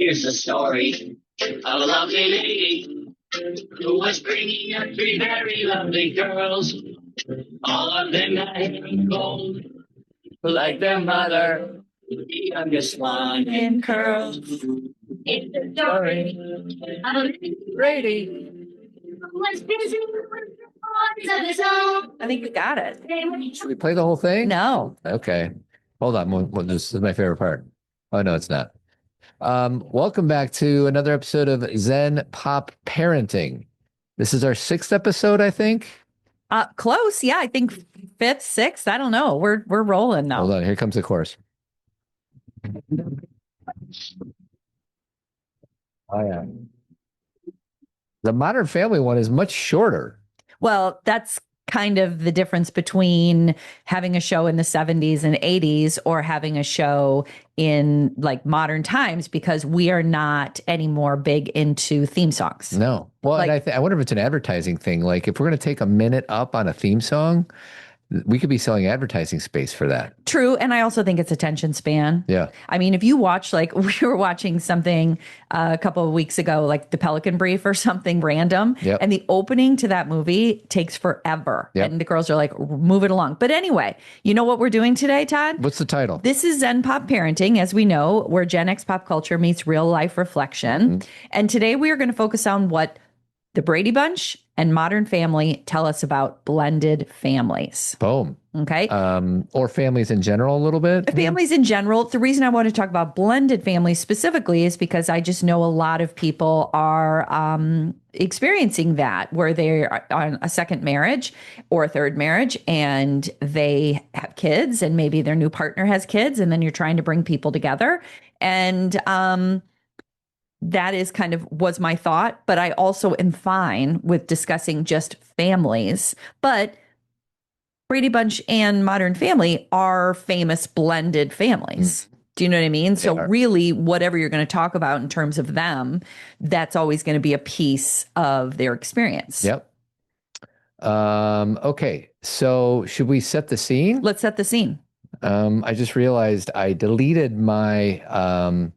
Here's the story of a lovely lady who was bringing up three very lovely girls. All of them had hair of gold, like their mother. The youngest one in curls. It's the story of a lady who was busy with the boys of his own. I think we got it. Should we play the whole thing? No. Okay. Hold on. This is my favorite part. Oh, no, it's not. Welcome back to another episode of Zen Pop Parenting. This is our 6th episode, I think. Close. Yeah, I think 5th, 6th. I don't know. We're rolling now. Hold on. Here comes the chorus. Oh, yeah. The Modern Family one is much shorter. Well, that's kind of the difference between having a show in the 70s and 80s or having a show in like modern times, because we are not anymore big into theme songs. No. Well, Like- and I wonder if it's an advertising thing. Like if we're going to take a minute up on a theme song, we could be selling advertising space for that. True. And I also think it's attention span. Yeah. I mean, if you watch, like we were watching something a couple of weeks ago, like the Pelican Brief or something random. Yep. And the opening to that movie takes forever. Yep. And the girls are like, move it along. But anyway, you know what we're doing today, Todd? What's the title? This is Zen Pop Parenting, as we know, where Gen X pop culture meets real life reflection. Mm-hmm. And today we are going to focus on what the Brady Bunch and Modern Family tell us about blended families. Boom. Okay. Or families in general a little bit. Families in general. The reason I want to talk about blended families specifically is because I just know a lot of people are experiencing that, where they're on a second marriage or a third marriage and they have kids, and maybe their new partner has kids, and then you're trying to bring people together. And that is kind of was my thought, but I also am fine with discussing just families. But Brady Bunch and Modern Family are famous blended families. Do you know what I mean? So really, whatever you're going to talk about in terms of them, that's always going to be a piece of their experience. Yep. Okay. So should we set the scene? Let's set the scene. I just realized I deleted my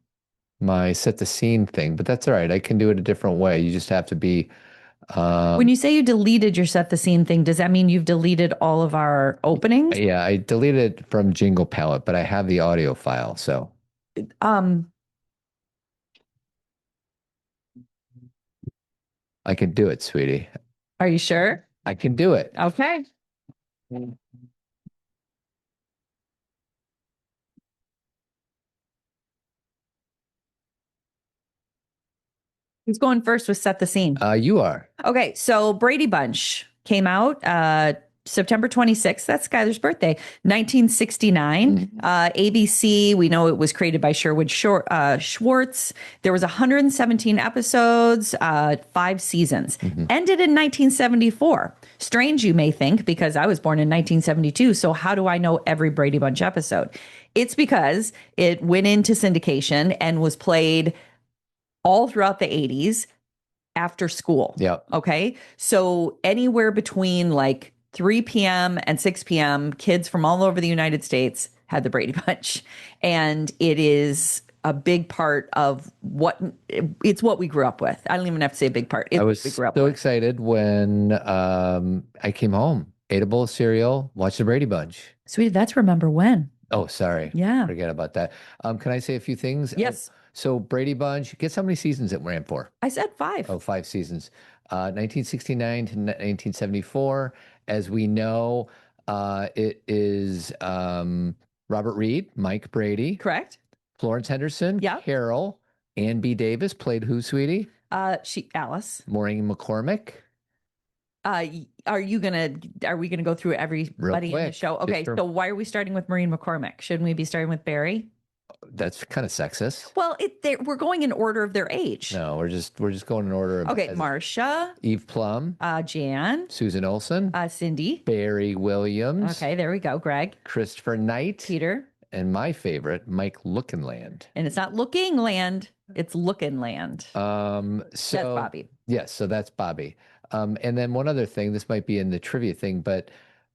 my set the scene thing, but that's all right. I can do it a different way. You just have to be When you say you deleted your set the scene thing, does that mean you've deleted all of our openings? yeah, I deleted it from Jingle Palette, but I have the audio file, so I can do it, sweetie. Are you sure? I can do it. Okay. Who's going first with set the scene? You are. Okay, so Brady Bunch came out September 26th. That's Skylar's birthday, 1969. ABC, we know it was created by Sherwood Schwartz. There was 117 episodes, 5 seasons. Ended in 1974. Strange, you may think, because I was born in 1972. So how do I know every Brady Bunch episode? It's because it went into syndication and was played all throughout the 80s after school. Yep. Okay. So anywhere between like 3 p.m. and 6 p.m., kids from all over the United States had the Brady Bunch. And it is a big part of it's what we grew up with. I don't even have to say a big part. It's I what was we grew up so with. excited when I came home, ate a bowl of cereal, watched the Brady Bunch. Sweetie, that's Remember When. Oh, sorry. Yeah. Forget about that. Can I say a few things? Yes. So Brady Bunch, guess how many seasons it ran for? I said 5. Oh, 5 seasons. 1969 to 1974. As we know, it is Robert Reed, Mike Brady, Correct? Florence Henderson, Yeah. Carol, Ann B. Davis played who, sweetie? Alice. Maureen McCormick. Are we gonna go through everybody in the quick, show? just Okay, for- so why are we starting with Maureen McCormick? Shouldn't we be starting with Barry? That's kind of sexist. Well, we're going in order of their age. No, we're just going in order of Okay, Marcia, Eve Plum, Jan, Susan Olson, Cindy. Barry Williams, Okay, there we go. Greg, Christopher Knight, Peter, and my favorite, Mike Lookinland. and it's not Looking Land; it's Lookin' Land. So That's Bobby. Yes, so that's Bobby. And then one other thing, this might be in the trivia thing, but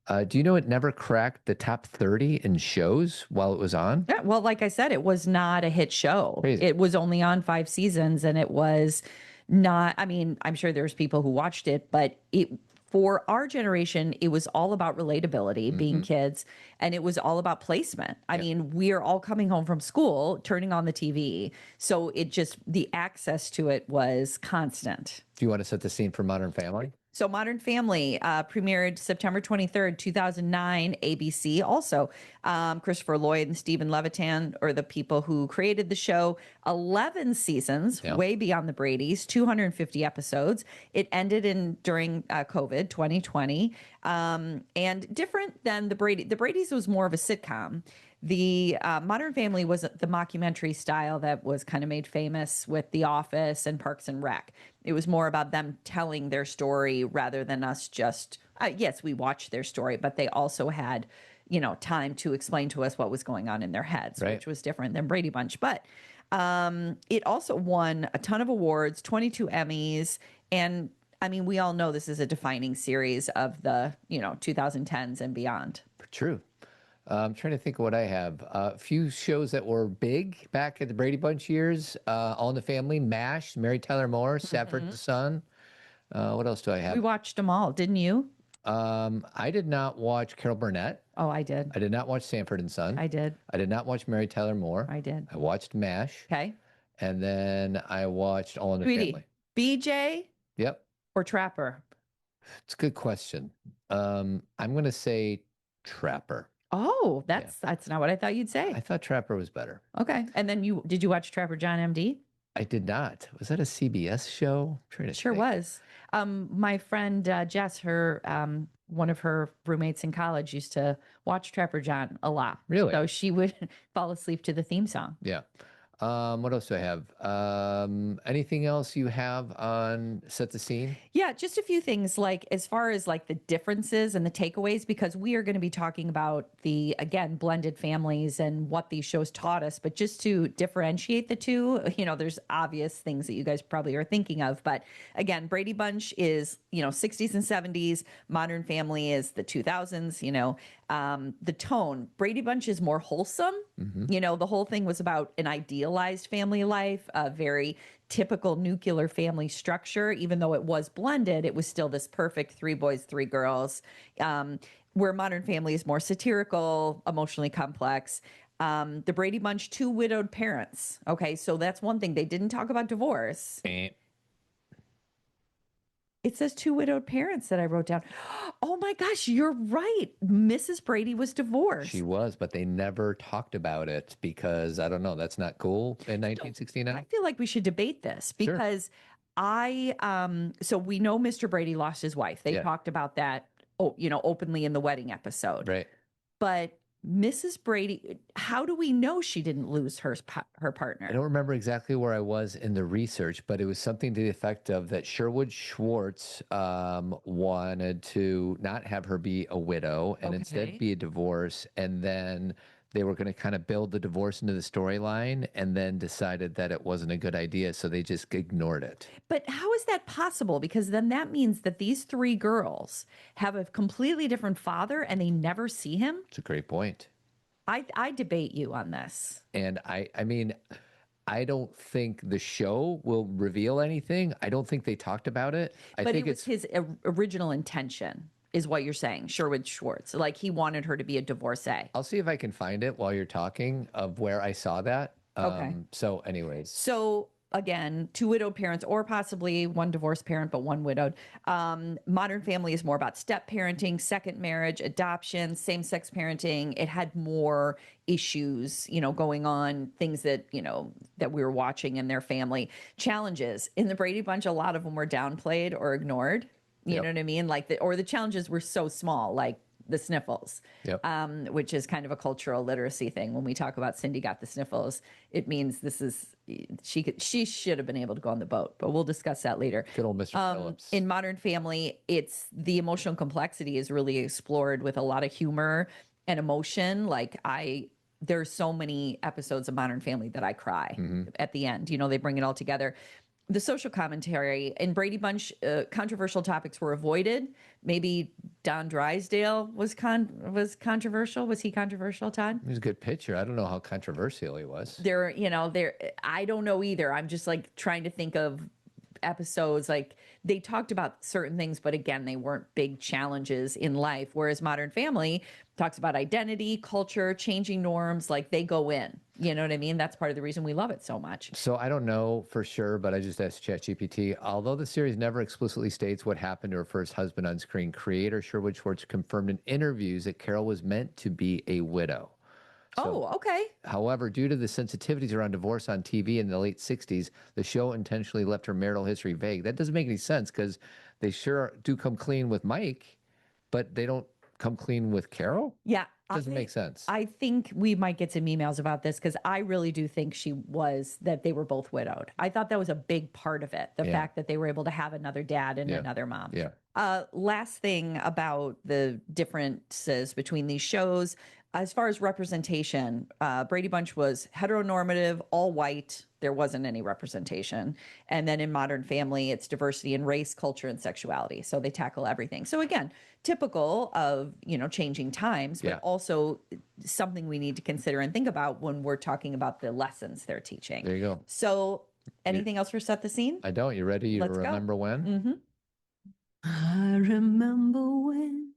Do you know it never cracked the top 30 in shows while it was on? Yeah, well, like I said, it was not a hit show. Crazy. It was only on 5 seasons, and it was not. I mean, I'm sure there's people who watched it, but it for our generation, it was all about relatability, being kids, and it was all about placement. I mean, we are all coming home from school, turning on the TV, so it just the access to it was constant. Do you want to set the scene for Modern Family? So Modern Family premiered September 23rd, 2009, ABC. Also, Christopher Lloyd and Stephen Levitan are the people who created the show. 11 seasons, way beyond the Bradys, 250 episodes. It ended during COVID, 2020, and different than the Brady. The Bradys was more of a sitcom. The Modern Family was the mockumentary style that was kind of made famous with The Office and Parks and Rec. It was more about them telling their story rather than us just, yes, we watched their story, but they also had, time to explain to us what was going on in their heads, which was different than Brady Bunch. But it also won a ton of awards, 22 Emmys, and I mean, we all know this is a defining series of the, 2010s and beyond. True. I'm trying to think of what I have. A few shows that were big back at the Brady Bunch years. All in the Family, MASH, Mary Tyler Moore, Sanford and Son. What else do I have? We watched them all, didn't you? I did not watch Carol Burnett. Oh, I did. I did not watch Sanford and Son. I did. I did not watch Mary Tyler Moore. I did. I watched MASH. Okay. And then I watched All in the Sweetie, Family. BJ Yep. or Trapper? It's a good question. I'm going to say Trapper. Oh, that's not what I thought you'd say. I thought Trapper was better. Okay. And then did you watch Trapper John MD? I did not. Was that a CBS show? I'm trying to Sure think. was. My friend Jess, one of her roommates in college, used to watch Trapper John a lot. Really? So she would fall asleep to the theme song. Yeah. What else do I have? Anything else you have on Set the Scene? Yeah, just a few things like as far as like the differences and the takeaways, because we are going to be talking about the, again, blended families and what these shows taught us. But just to differentiate the two, there's obvious things that you guys probably are thinking of. But again, Brady Bunch is, 60s and 70s. Modern Family is the 2000s, the tone. Brady Bunch is more wholesome. The whole thing was about an idealized family life, a very typical nuclear family structure. Even though it was blended, it was still this perfect 3 boys, 3 girls. Where Modern Family is more satirical, emotionally complex. The Brady Bunch, 2 widowed parents. Okay, so that's one thing. They didn't talk about divorce. It says 2 widowed parents that I wrote down. Oh my gosh, you're right. Mrs. Brady was divorced. She was, but they never talked about it because I don't know. That's not cool in 1969. I feel like we should debate this because so we know Mr. Brady lost his wife. They talked about that, openly in the wedding episode. Right. But Mrs. Brady, how do we know she didn't lose her partner? I don't remember exactly where I was in the research, but it was something to the effect of that Sherwood Schwartz wanted to not have her be a widow and instead be a divorce. And then they were going to kind of build the divorce into the storyline and then decided that it wasn't a good idea. So they just ignored it. But how is that possible? Because then that means that these 3 girls have a completely different father and they never see him. It's a great point. I debate you on this. And I mean, I don't think the show will reveal anything. I don't think they talked about it. I But think it was his original intention, is what you're saying, Sherwood Schwartz. Like he wanted her to be a divorcee. I'll see if I can find it while you're talking of where I saw that. Okay. So anyways. So again, 2 widowed parents or possibly 1 divorced parent, but 1 widowed. Modern Family is more about step parenting, second marriage, adoption, same-sex parenting. It had more issues, going on, things that, that we were watching in their family. Challenges. In the Brady Bunch, a lot of them were downplayed or ignored. You know what I mean? Like the challenges were so small, like the sniffles, which is kind of a cultural literacy thing. When we talk about Cindy got the sniffles, it means she should have been able to go on the boat, but we'll discuss that later. Good old Mr. Phillips. In Modern Family, it's the emotional complexity is really explored with a lot of humor and emotion. There's so many episodes of Modern Family that I cry at the end. They bring it all together. the social commentary in Brady Bunch, controversial topics were avoided. Maybe Don Drysdale was controversial. Was he controversial, Todd? He was a good pitcher. I don't know how controversial he was. There, I don't know either. I'm just like trying to think of episodes. Like they talked about certain things, but again, they weren't big challenges in life. Whereas Modern Family talks about identity, culture, changing norms. Like they go in. You know what I mean? That's part of the reason we love it so much. So I don't know for sure, but I just asked ChatGPT. Although the series never explicitly states what happened to her first husband on screen, creator Sherwood Schwartz confirmed in interviews that Carol was meant to be a widow. So, Oh, okay. however, due to the sensitivities around divorce on TV in the late 60s, the show intentionally left her marital history vague. That doesn't make any sense because they sure do come clean with Mike, but they don't come clean with Carol? Yeah. Doesn't make sense. I think we might get some emails about this because I really do think that they were both widowed. I thought that was a big part of it. The Yeah. fact that they were able to have another dad and Yeah. another mom. Yeah. Last thing about the differences between these shows, as far as representation, Brady Bunch was heteronormative, all white. There wasn't any representation. And then in Modern Family, it's diversity in race, culture, and sexuality. So they tackle everything. So again, typical of, changing times, but Yeah. also something we need to consider and think about when we're talking about the lessons they're teaching. There you go. So anything else for Set the Scene? I don't. You ready? You Let's go. remember when? Mm-hmm. I remember when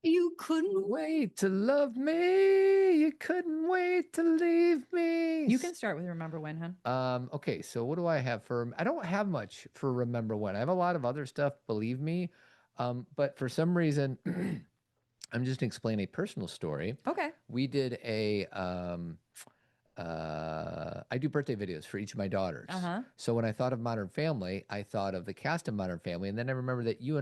you couldn't Wait to love me. You couldn't wait to leave me. You can start with Remember When, hon. Okay, so what do I have for I don't have much for Remember When. I have a lot of other stuff, believe me. But for some reason, I'm just gonna explain a personal story. Okay. We did I do birthday videos for each of my daughters. Uh-huh. So when I thought of Modern Family, I thought of the cast of Modern Family, and then I remember that you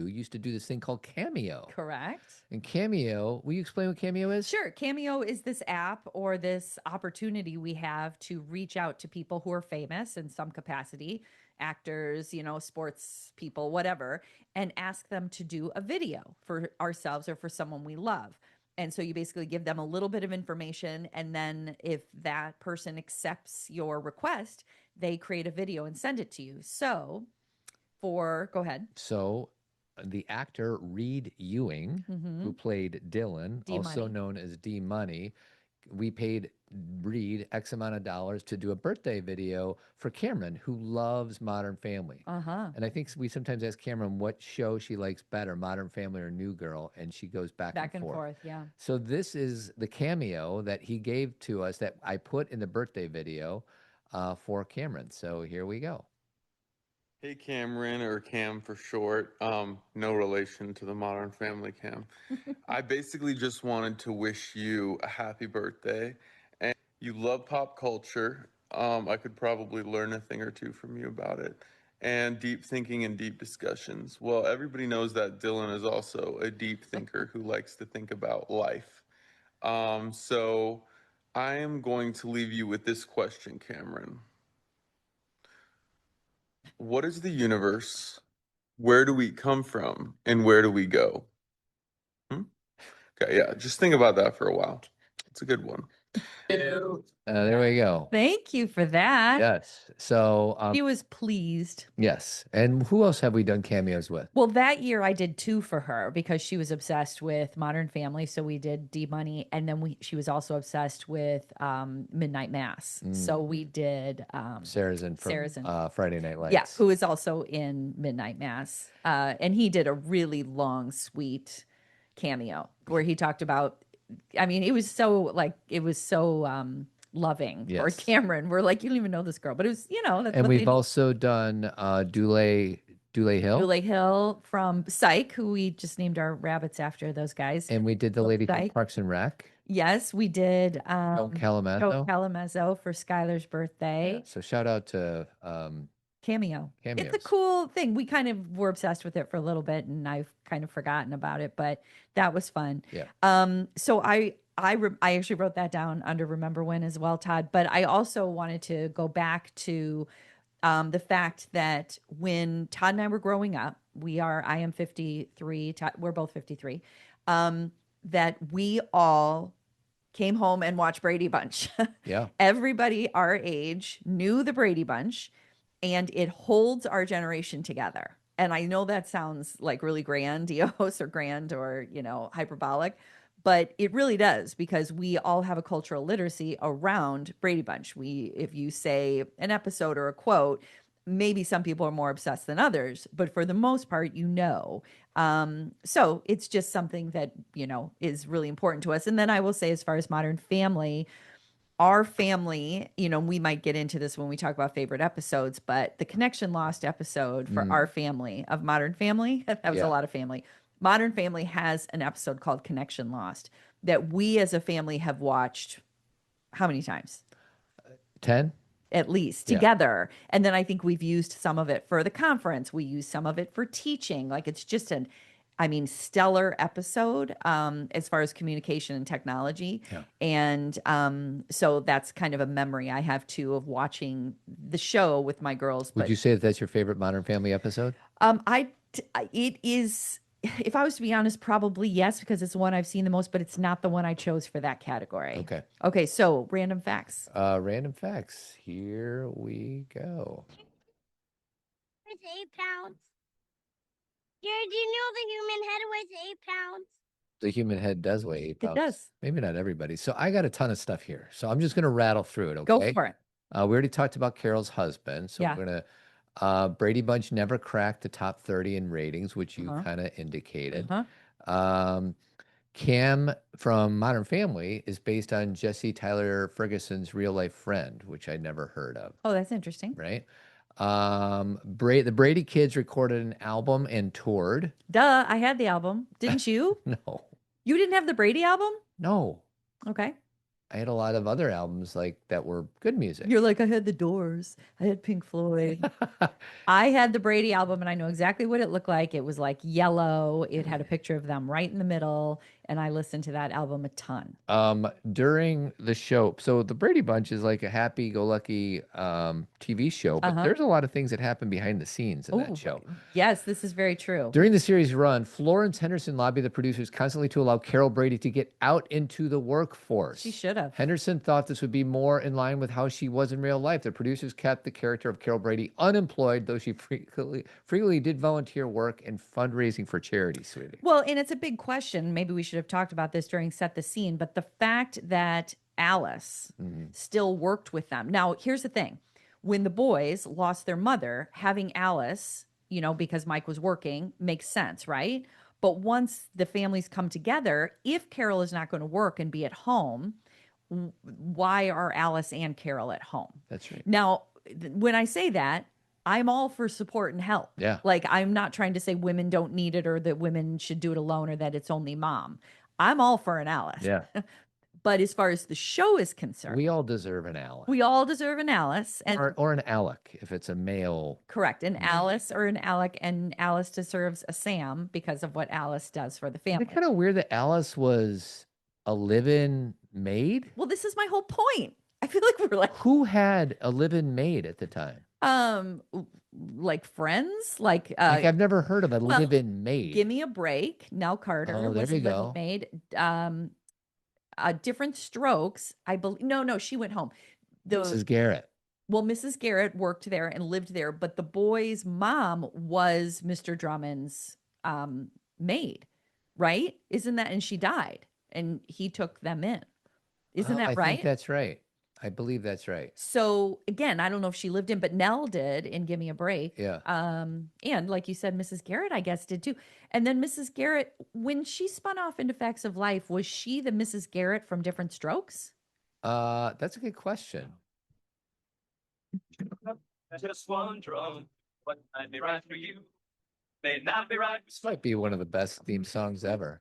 used to do this thing called Cameo. Correct. And Cameo, will you explain what Cameo is? Sure. Cameo is this app or this opportunity we have to reach out to people who are famous in some capacity, actors, sports people, whatever, and ask them to do a video for ourselves or for someone we love. And so you basically give them a little bit of information. And then if that person accepts your request, they create a video and send it to you. So go ahead. So the actor Reed Ewing, who played Dylan, also known as D Money, we paid Reed X amount of dollars to do a birthday video for Cameron, who loves Modern Family. And I think we sometimes ask Cameron what show she likes better, Modern Family or New Girl, and she goes back and forth. Yeah. So this is the cameo that he gave to us that I put in the birthday video for Cameron. So here we go. Hey Cameron, or Cam for short. No relation to the Modern Family Cam. I basically just wanted to wish you a happy birthday. And you love pop culture. I could probably learn a thing or two from you about it. And deep thinking and deep discussions. Well, everybody knows that Dylan is also a deep thinker who likes to think about life. So I am going to leave you with this question, Cameron. What is the universe? Where do we come from? And where do we go? Okay, yeah, just think about that for a while. It's a good one. There we go. Thank you for that. Yes. So He was pleased. yes. And who else have we done cameos with? Well, that year I did 2 for her because she was obsessed with Modern Family. So we did D Money, and then she was also obsessed with Midnight Mass. So we did Sarrazin from Friday Night Lights. Yeah, who is also in Midnight Mass. And he did a really long, sweet cameo where he talked about, I mean, it was so loving for Yes. Cameron. We're like, you don't even know this girl, but it was, that's And what we've also done Dule Hill. Dule Hill from Psych, who we just named our rabbits after those guys. And we did the lady from Psych. Parks and Rec. Yes, we did. Joan Joe Calamazzo. Calamazzo for Skylar's birthday. Yeah, so shout out to Cameo. Cameos. It's a cool thing. We kind of were obsessed with it for a little bit, and I've kind of forgotten about it, but that was fun. Yeah. So I actually wrote that down under Remember When as well, Todd. But I also wanted to go back to the fact that when Todd and I were growing up, I am 53, Todd, we're both 53, that we all came home and watched Brady Bunch. Yeah. Everybody our age knew the Brady Bunch, and it holds our generation together. And I know that sounds like really grandiose or grand or, hyperbolic, but it really does, because we all have a cultural literacy around Brady Bunch. If you say an episode or a quote, maybe some people are more obsessed than others, but for the most part, so it's just something that, is really important to us. And then I will say, as far as Modern Family, our family, we might get into this when we talk about favorite episodes, but the Connection Lost episode for our family of Modern Family, that was a Yeah. lot of family. Modern Family has an episode called Connection Lost that we as a family have watched how many times? 10? At least Yeah. together. And then I think we've used some of it for the conference. We use some of it for teaching. Like, it's just stellar episode as far as communication and technology. Yeah. And so that's kind of a memory I have too of watching the show with my girls. Would But you say that that's your favorite Modern Family episode? it is, if I was to be honest, probably yes, because it's the one I've seen the most, but it's not the one I chose for that category. Okay. Okay, so random facts. Random facts. Here we go. It's 8 pounds. Jared, do you know the human head weighs 8 pounds? The human head does weigh 8 It pounds. does. Maybe not everybody. So I got a ton of stuff here. So I'm just going to rattle through it. Okay. Go for it. We already talked about Carol's husband. So Yeah. we're going to, Brady Bunch never cracked the top 30 in ratings, which you kind of indicated. Cam from Modern Family is based on Jesse Tyler Ferguson's real life friend, which I never heard of. Oh, that's interesting. Right. The Brady kids recorded an album and toured. Duh, I had the album. Didn't you? No. You didn't have the Brady album? No. Okay. I had a lot of other albums like that were good music. You're like, I had the Doors. I had Pink Floyd. I had the Brady album, and I know exactly what it looked like. It was like yellow. It had a picture of them right in the middle, and I listened to that album a ton. During the show, so the Brady Bunch is like a happy-go-lucky TV show, but there's a lot of things that happen behind the scenes in that show. Yes, this is very true. During the series run, Florence Henderson lobbied the producers constantly to allow Carol Brady to get out into the workforce. She should have. Henderson thought this would be more in line with how she was in real life. The producers kept the character of Carol Brady unemployed, though she frequently did volunteer work and fundraising for charity, sweetie. Well, and it's a big question. Maybe we should have talked about this during Set the Scene, but the fact that Alice still worked with them. Now, here's the thing. When the boys lost their mother, having Alice, because Mike was working, makes sense, right? But once the families come together, if Carol is not going to work and be at home, why are Alice and Carol at home? That's right. Now, when I say that, I'm all for support and help. Yeah. Like, I'm not trying to say women don't need it or that women should do it alone or that it's only mom. I'm all for an Alice. Yeah. But as far as the show is concerned, We all deserve an Alice. we all deserve an Alice. And Or an Alec, if it's a male. correct, an Alice or an Alec, and Alice deserves a Sam because of what Alice does for the family. It's kind of weird that Alice was a live-in maid. Well, this is my whole point. I feel like we're like, Who had a live-in maid at the time? like Friends, like I've never heard of a well, live-in maid. Give Me a Break. Nell Carter Oh, there was you a living go. maid. Different Strokes. I believe. No, she went home. Mrs. Garrett. Well, Mrs. Garrett worked there and lived there, but the boy's mom was Mr. Drummond's maid, right? Isn't that? And she died, and he took them in. Isn't that I right? think that's right. I believe that's right. So again, I don't know if she lived in, but Nell did in Give Me a Break. Yeah. And like you said, Mrs. Garrett, I guess, did too. And then Mrs. Garrett, when she spun off into Facts of Life, was she the Mrs. Garrett from Different Strokes? That's a good question. Just one drum, what might be right for you may not be right. This might be one of the best theme songs ever.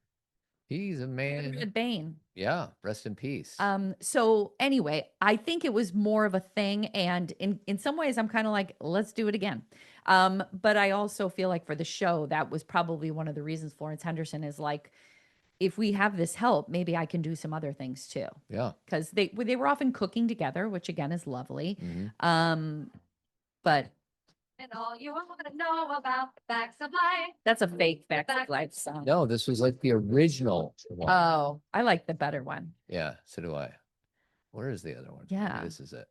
He's a man. Ed Bain. Yeah. Rest in peace. So anyway, I think it was more of a thing. And in some ways, I'm kind of like, let's do it again. But I also feel like for the show, that was probably one of the reasons Florence Henderson is like, if we have this help, maybe I can do some other things too. Yeah. Because they were often cooking together, which again is lovely. Mhm. But And all you want to know about the facts of life. That's a fake facts of life song. No, this was like the original one. Oh, I like the better one. Yeah, so do I. Where is the other one? Yeah. Maybe this is it.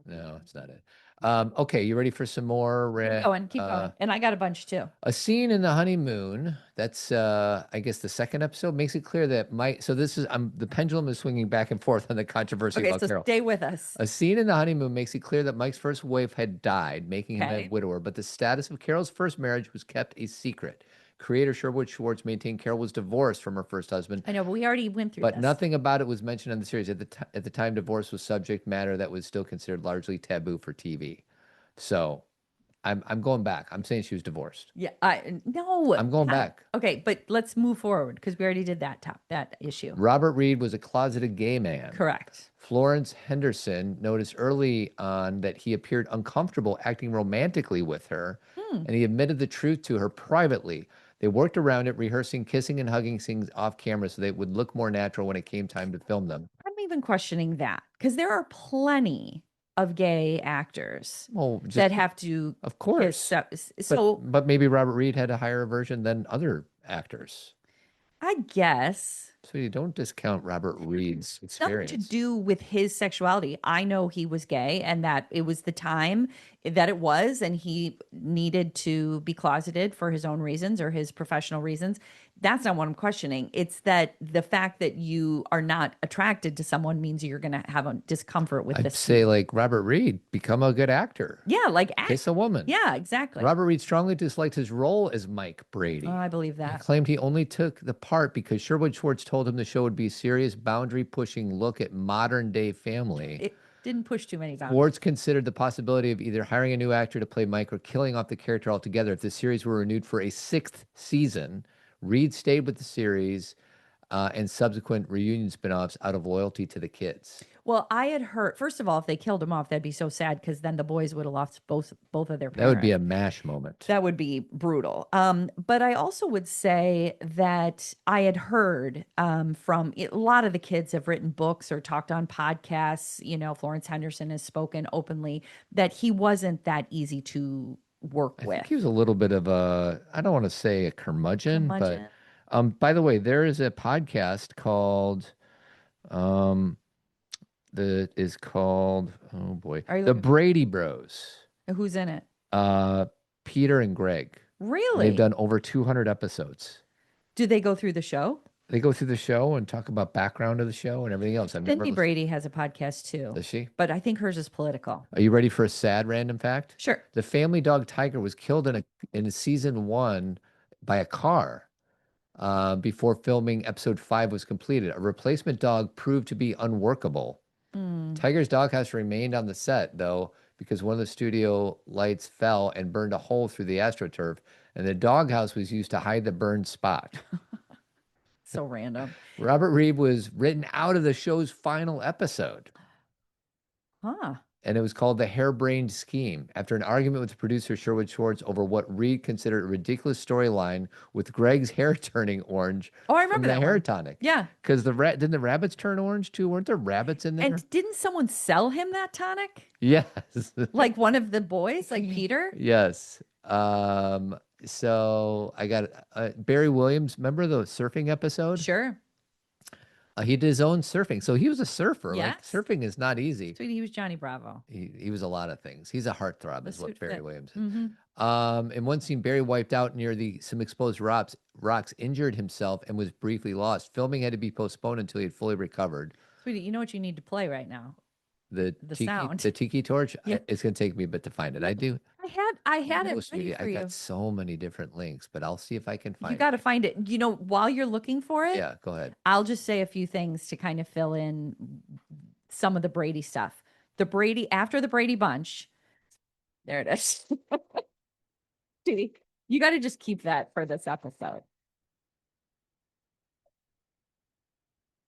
No, it's not it. Okay, you ready for some more? Keep going. And I got a bunch too. A scene in the honeymoon. That's I guess the second episode makes it clear that Mike. So this is the pendulum is swinging back and forth on the controversy Okay, about so Carol. stay with us. A scene in the honeymoon makes it clear that Mike's first wife had died, making him a Okay. widower. But the status of Carol's first marriage was kept a secret. Creator Sherwood Schwartz maintained Carol was divorced from her first husband. I know, but we already went through But this. nothing about it was mentioned in the series. At the time, divorce was subject matter that was still considered largely taboo for TV. So I'm going back. I'm saying she was divorced. Yeah, no. I'm going back. Okay, but let's move forward because we already did that issue. Robert Reed was a closeted gay man. Correct. Florence Henderson noticed early on that he appeared uncomfortable acting romantically with her, and he admitted the truth to her privately. They worked around it, rehearsing kissing and hugging scenes off camera so they would look more natural when it came time to film them. I'm even questioning that because there are plenty of gay actors that have to, of course. But maybe Robert Reed had a higher version than other actors. I guess. So you don't discount Robert Reed's experience. Nothing to do with his sexuality. I know he was gay and that it was the time that it was, and he needed to be closeted for his own reasons or his professional reasons. That's not what I'm questioning. It's that the fact that you are not attracted to someone means you're going to have a discomfort with I'd this. say like Robert Reed, become a good actor. Yeah, like kiss a woman. Yeah, exactly. Robert Reed strongly disliked his role as Mike Brady. Oh, I believe that. He claimed he only took the part because Sherwood Schwartz told him the show would be a serious, boundary-pushing look at modern-day family. It didn't push too many boundaries. Schwartz considered the possibility of either hiring a new actor to play Mike or killing off the character altogether if the series were renewed for a 6th season. Reed stayed with the series and subsequent reunion spinoffs out of loyalty to the kids. Well, I had heard, first of all, if they killed him off, that'd be so sad because then the boys would have lost both of their parents. That would be a MASH moment. That would be brutal. But I also would say that I had heard from a lot of the kids have written books or talked on podcasts. You know, Florence Henderson has spoken openly that he wasn't that easy to work with. I think he was a little bit of a, I don't want to say a curmudgeon. But by the way, there is a podcast called oh boy, The Brady Bros. Who's in it? Peter and Greg. Really? They've done over 200 episodes. Do they go through the show? They go through the show and talk about background of the show and everything else. Cindy Brady has a podcast too. Does she? But I think hers is political. Are you ready for a sad random fact? Sure. The family dog Tiger was killed in season 1 by a car before filming episode 5 was completed. A replacement dog proved to be unworkable. Tiger's doghouse remained on the set, though, because one of the studio lights fell and burned a hole through the AstroTurf, and the doghouse was used to hide the burned spot. So random. Robert Reed was written out of the show's final episode. Huh. And it was called The Harebrained Scheme, after an argument with the producer Sherwood Schwartz over what Reed considered a ridiculous storyline with Greg's hair turning orange. Oh, I remember from the hair one. tonic. Yeah. Because didn't the rabbits turn orange too? Weren't there rabbits in there? And didn't someone sell him that tonic? Yes. Like one of the boys, like Peter? Yes. So I got Barry Williams. Remember the surfing episode? Sure. He did his own surfing. So he was a surfer. Yes. Like, surfing is not easy. Sweetie, he was Johnny Bravo. He was a lot of things. He's a heartthrob, is what Barry Williams is. Mm-hmm. In one scene, Barry wiped out near some exposed rocks, injured himself, and was briefly lost. Filming had to be postponed until he had fully recovered. Sweetie, you know what you need to play right now? The sound. The tiki torch. Yeah. It's going to take me a bit to find it. I do. I had it ready Sweetie, for I you. got so many different links, but I'll see if I can find it. You got to find it. You know, while you're looking for it, Yeah, go ahead. I'll just say a few things to kind of fill in some of the Brady stuff. After the Brady Bunch, there it is. Sweetie, you got to just keep that for this episode.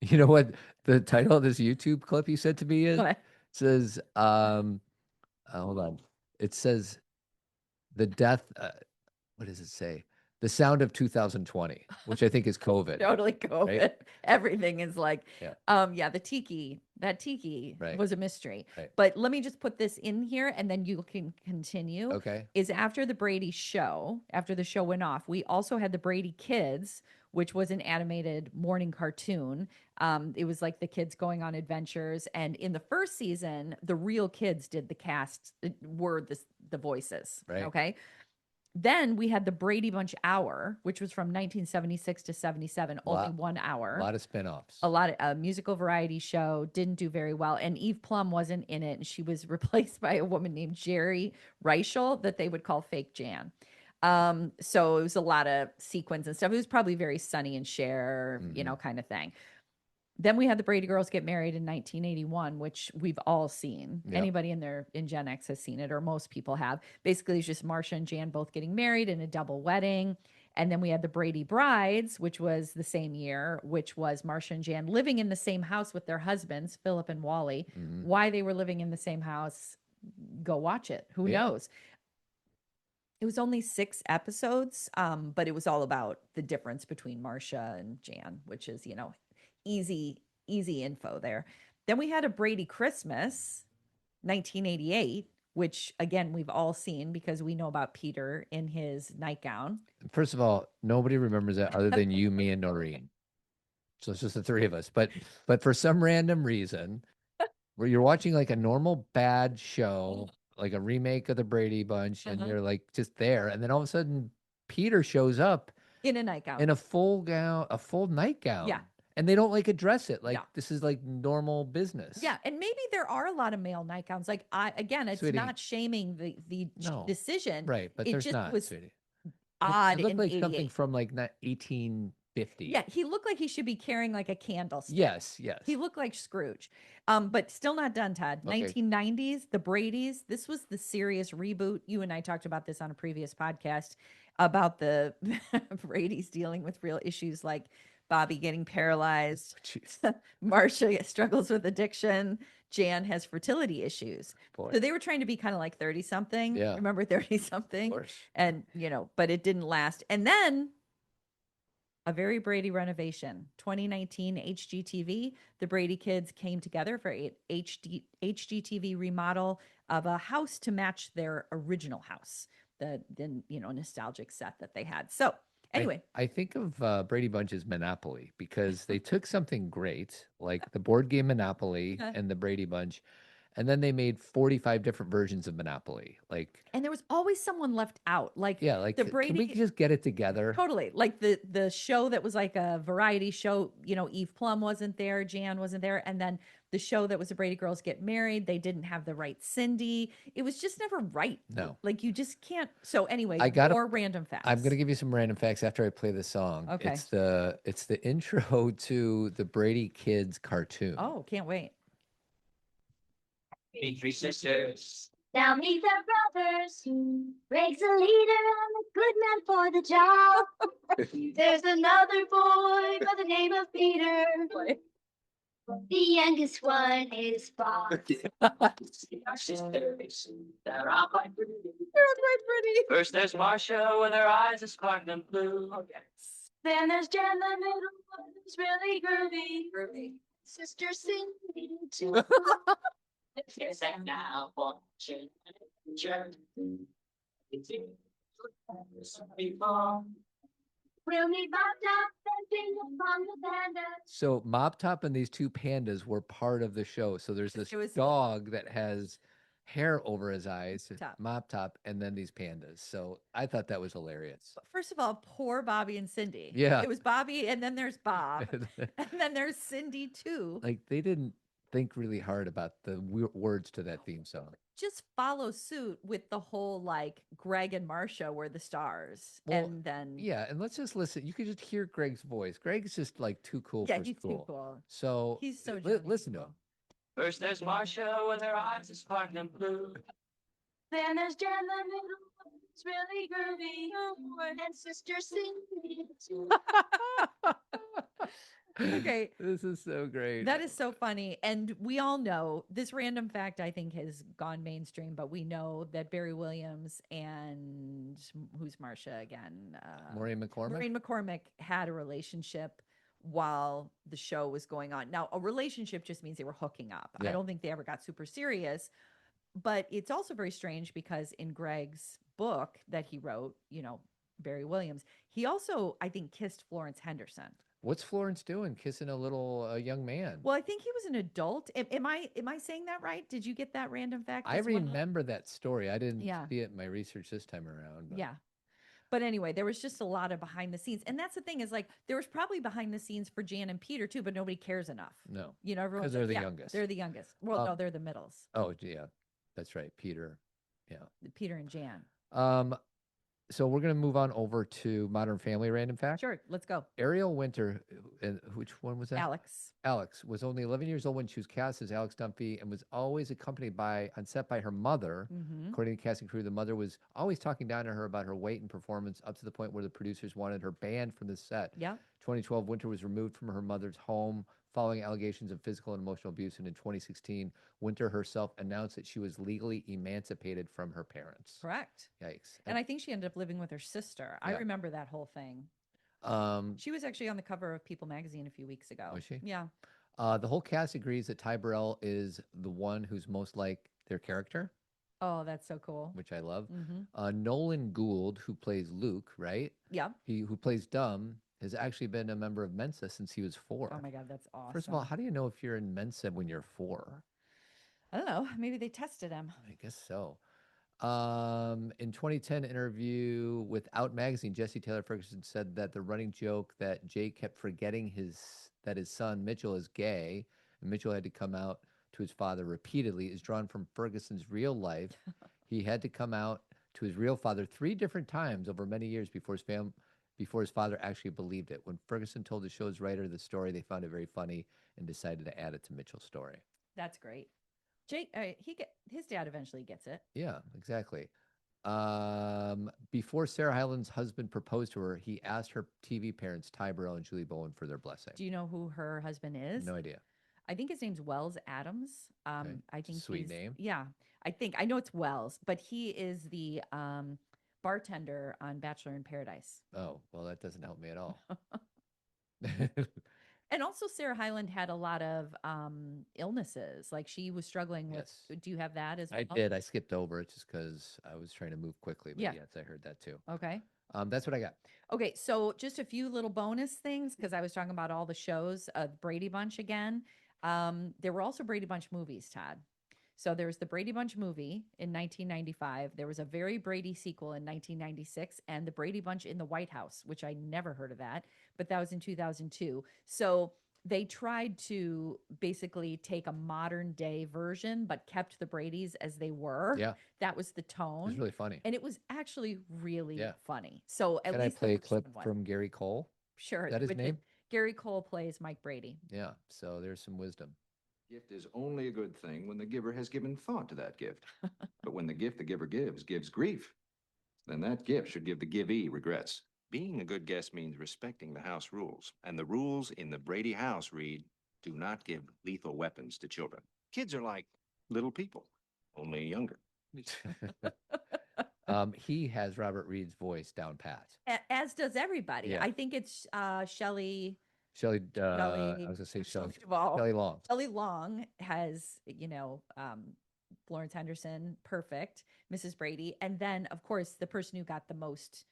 You know what the title of this YouTube clip you sent to me is? What? It says, hold on. It says, the death, what does it say? The sound of 2020, which I think is COVID. Totally COVID. Right? Everything is like, Yeah. the tiki, that tiki Right. was a mystery. Right. But let me just put this in here and then you can continue. Okay. Is after the Brady show, after the show went off, we also had the Brady Kids, which was an animated morning cartoon. It was like the kids going on adventures. And in the first season, the real kids did the cast, were the voices. Right. Okay. Then we had the Brady Bunch Hour, which was from 1976 to 77, only 1 hour. A lot of spinoffs. A lot of a musical variety show, didn't do very well. And Eve Plum wasn't in it. And she was replaced by a woman named Jerry Reichel that they would call Fake Jan. So it was a lot of sequins and stuff. It was probably very Sonny and Cher, kind of thing. Then we had the Brady Girls Get Married in 1981, which we've all seen. Yep. Anybody in Gen X has seen it, or most people have. Basically, it's just Marsha and Jan both getting married in a double wedding. And then we had the Brady Brides, which was the same year, which was Marsha and Jan living in the same house with their husbands, Philip and Wally. Why they were living in the same house, go watch it. Who knows? It was only 6 episodes, but it was all about the difference between Marsha and Jan, which is, easy info there. Then we had a Brady Christmas, 1988, which again we've all seen because we know about Peter in his nightgown. First of all, nobody remembers that other than you, me, and Noreen. So it's just the 3 of us. But for some random reason, where you're watching like a normal bad show, like a remake of the Brady Bunch, and you're like just there, and then all of a sudden Peter shows up in a nightgown, in a full nightgown. Yeah. And they don't like address it. Like this is like normal business. Yeah. And maybe there are a lot of male nightgowns. Like it's Sweetie, not shaming the decision. Right. But there's not, was sweetie. odd. It looked in like 88. something from like 1850. Yeah. He looked like he should be carrying like a candlestick. Yes. He looked like Scrooge. But still not done, Todd. Okay. 1990s, the Bradys. This was the serious reboot. You and I talked about this on a previous podcast about the Bradys dealing with real issues like Bobby getting paralyzed. Marsha struggles with addiction. Jan has fertility issues. Boy. So they were trying to be kind of like 30 something. Yeah. Remember 30 something? Of course. And, but it didn't last. And then a very Brady renovation, 2019 HGTV. The Brady kids came together for a HGTV remodel of a house to match their original house, the nostalgic set that they had. So anyway, I think of Brady Bunch's Monopoly because they took something great like the board game Monopoly and the Brady Bunch, and then they made 45 different versions of Monopoly. And there was always someone left out. The Brady. Can we just get it together? Totally. Like the show that was like a variety show. Eve Plum wasn't there, Jan wasn't there, and then the show that was the Brady Girls Get Married, they didn't have the right Cindy. It was just never right. No. Like you just can't. So anyway, more random facts. I'm going to give you some random facts after I play the song. Okay. It's the intro to the Brady Kids cartoon. Oh, can't wait. Meet 3 sisters. Now meet their brothers. Greg's a leader and a good man for the job. There's another boy by the name of Peter. The youngest one is Bob. Our sisters, they're all quite pretty. They're all quite pretty. First there's Marsha with her eyes are sparkling blue. Then there's Jen, the middle one, who's really groovy. Sister Cindy too. Yes, and now watching We'll meet Bob Top and Ping Pong the Panda. So Mop Top and these 2 pandas were part of the show. So there's this dog that has hair over his eyes, Mop Top, and then these pandas. So I thought that was hilarious. First of all, poor Bobby and Cindy. Yeah. It was Bobby, and then there's Bob, and then there's Cindy too. Like they didn't think really hard about the words to that theme song. Just follow suit with the whole like Greg and Marsha were the stars, and then and let's just listen. You could just hear Greg's voice. Greg's just like too cool for he's school. too cool. So he's so listen to him. First there's Marsha with her eyes are sparkling blue. Then there's Jen, the middle one, who's really groovy. And Sister Cindy too. Okay. This is so great. That is so funny. And we all know this random fact, I think, has gone mainstream, but we know that Barry Williams and who's Marsha again? Maureen McCormick. Maureen McCormick had a relationship while the show was going on. Now, a relationship just means they were hooking up. I Yeah. don't think they ever got super serious, but it's also very strange because in Greg's book that he wrote, Barry Williams, he also, I think, kissed Florence Henderson. What's Florence doing kissing a little young man? Well, I think he was an adult. Am I saying that right? Did you get that random fact I as well? remember that story. I didn't Yeah. see it in my research this time around. But. Yeah. But anyway, there was just a lot of behind the scenes. And that's the thing is like there was probably behind the scenes for Jan and Peter too, but nobody cares enough. No. Everyone Because they're the youngest. They're the youngest. Well, no, they're the middles. Oh, yeah. That's right. Peter. Yeah. Peter and Jan. So we're going to move on over to Modern Family Random Fact. Sure, let's go. Ariel Winter, and which one was that? Alex. Alex was only 11 years old when she was cast as Alex Dunphy and was always accompanied on set by her mother. Mm-hmm. According to the casting crew, the mother was always talking down to her about her weight and performance up to the point where the producers wanted her banned from the set. Yeah. 2012, Winter was removed from her mother's home following allegations of physical and emotional abuse. And in 2016, Winter herself announced that she was legally emancipated from her parents. Correct. Yikes. And I think she ended up living with her sister. I remember that whole thing. She was actually on the cover of People magazine a few weeks ago. Was she? Yeah. The whole cast agrees that Ty Burrell is the one who's most like their character. Oh, that's so cool. Which I love. Mm-hmm. Nolan Gould, who plays Luke, right? Yeah. Who plays Dumb, has actually been a member of Mensa since he was 4. Oh my God, that's awesome. First of all, how do you know if you're in Mensa when you're 4? I don't know. Maybe they tested him. I guess so. In 2010 interview with Out Magazine, Jesse Taylor Ferguson said that the running joke that Jake kept forgetting that his son Mitchell is gay, and Mitchell had to come out to his father repeatedly, is drawn from Ferguson's real life. He had to come out to his real father 3 different times over many years before his father actually believed it. When Ferguson told the show's writer the story, they found it very funny and decided to add it to Mitchell's story. That's great. Jake, his dad eventually gets it. Yeah, exactly. Before Sarah Hyland's husband proposed to her, he asked her TV parents, Ty Burrell and Julie Bowen, for their blessing. Do you know who her husband is? No idea. I think his name's Wells Adams. Okay. I think Sweet name. Yeah, I know it's Wells, but he is the bartender on Bachelor in Paradise. Oh, well, that doesn't help me at all. And also Sarah Hyland had a lot of illnesses. Like she was struggling with, do you have that as well? I did. I skipped over it just because I was trying to move quickly. But yes, I heard that too. Okay. That's what I got. Okay. So just a few little bonus things because I was talking about all the shows, Brady Bunch again. There were also Brady Bunch movies, Todd. So there was the Brady Bunch movie in 1995. There was a Very Brady sequel in 1996 and the Brady Bunch in the White House, which I never heard of that, but that was in 2002. So they tried to basically take a modern day version, but kept the Bradys as they were. Yeah. That was the tone. It was really funny. And it was actually really funny. So at Can least I play a clip from Gary Cole? Sure. Is that his name? Gary Cole plays Mike Brady. Yeah. So there's some wisdom. Gift is only a good thing when the giver has given thought to that gift. But when the gift the giver gives grief, then that gift should give the givee regrets. Being a good guest means respecting the house rules. And the rules in the Brady house read, do not give lethal weapons to children. Kids are like little people, only younger. He has Robert Reed's voice down pat. As does everybody. Yeah. I think it's Shelley. I was going to say Shelley Long. Shelley Long has, Florence Henderson, perfect, Mrs. Brady. And then, of course, the person who got the most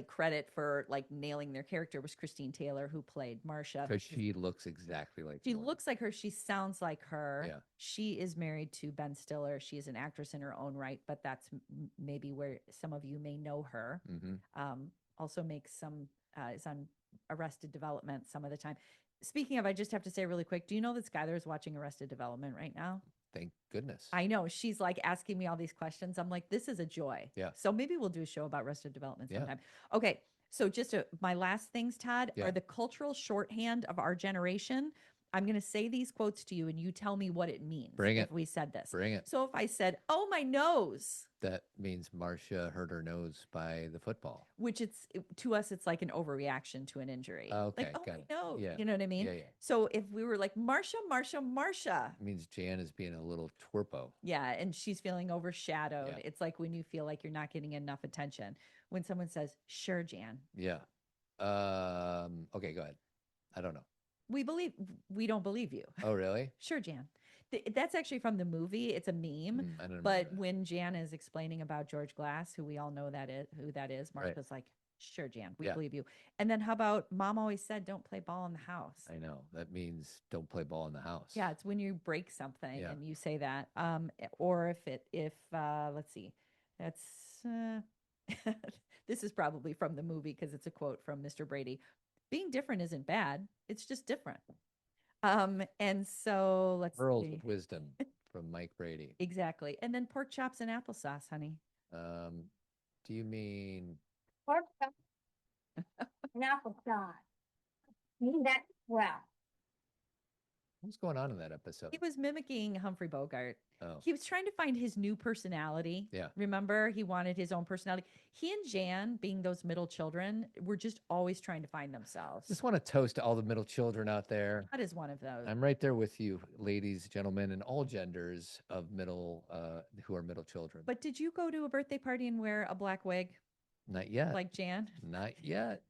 credit for nailing their character was Christine Taylor, who played Marsha. Because she looks exactly like She Florence. looks like her. She sounds like her. Yeah. She is married to Ben Stiller. She is an actress in her own right, but that's maybe where some of you may know her. Mm-hmm. Also makes some, is on Arrested Development some of the time. Speaking of, I just have to say really quick, do you know that Skylar is watching Arrested Development right now? Thank goodness. I know. She's asking me all these questions. I'm like, this is a joy. Yeah. So maybe we'll do a show about Arrested Development sometime. Yeah. Okay. So just my last things, Todd, are the cultural shorthand of our generation. I'm going to say these quotes to you and you tell me what it means. Bring if it. we said this. Bring it. So if I said, "Oh, my nose," That means Marcia hurt her nose by the football. which to us, it's like an overreaction to an injury. Okay, Like, "Oh, got my it. nose." Yeah. You know what I mean? Yeah, yeah. So if we were like, "Marcia, It means Jan is being a little twerpo. yeah, and she's feeling overshadowed. Yeah. It's like when you feel like you're not getting enough attention. When someone says, "Sure, Jan," Yeah. Okay, go ahead. I don't know. we don't believe you. Oh, really? Sure, Jan. That's actually from the movie. It's a meme. I don't know. But when Jan is explaining about George Glass, who we all know who that is, Right. Martha's like, "Sure, Jan, we Yeah. believe you." And then how about Mom always said, "Don't play ball in the house." I know. That means don't play ball in the house. Yeah, it's when you break something Yeah. and you say that. Or if let's see, that's this is probably from the movie because it's a quote from Mr. Brady. "Being different isn't bad. It's just different." And so let's Pearls see. of wisdom from Mike Brady. Exactly. And then pork chops and applesauce, honey. Do you mean Pork chop and applesauce. That well. what's going on in that episode? He was mimicking Humphrey Bogart. Oh, He was trying to find his new personality. Yeah. Remember, he wanted his own personality. He and Jan, being those middle children, were just always trying to find themselves. just want to toast all the middle children out there. That is one of those. I'm right there with you, ladies, gentlemen, and all genders of middle who are middle children. But did you go to a birthday party and wear a black wig Not yet. like Jan? Not yet.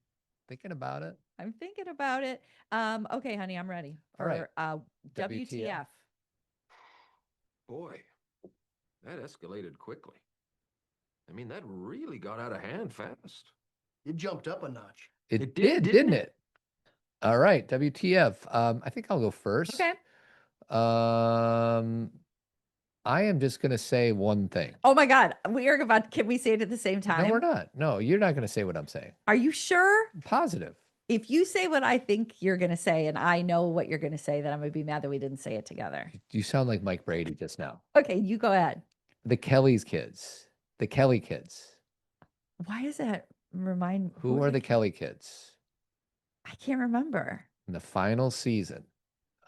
Thinking about it. I'm thinking about it. Okay, honey, I'm ready All right. for WTF. Boy, that escalated quickly. I mean, that really got out of hand fast. It jumped up a notch. It did, didn't it? All right, WTF. I think I'll go first. Okay. I am just going to say one thing. Oh my God. Can we say it at the same time? No, we're not. No, you're not going to say what I'm saying. Are you sure? Positive. If you say what I think you're going to say and I know what you're going to say, then I'm going to be mad that we didn't say it together. You sound like Mike Brady just now. Okay, you go ahead. The Kelly's kids. The Kelly kids. Why does that Who are the Kelly kids? I can't remember. In the final season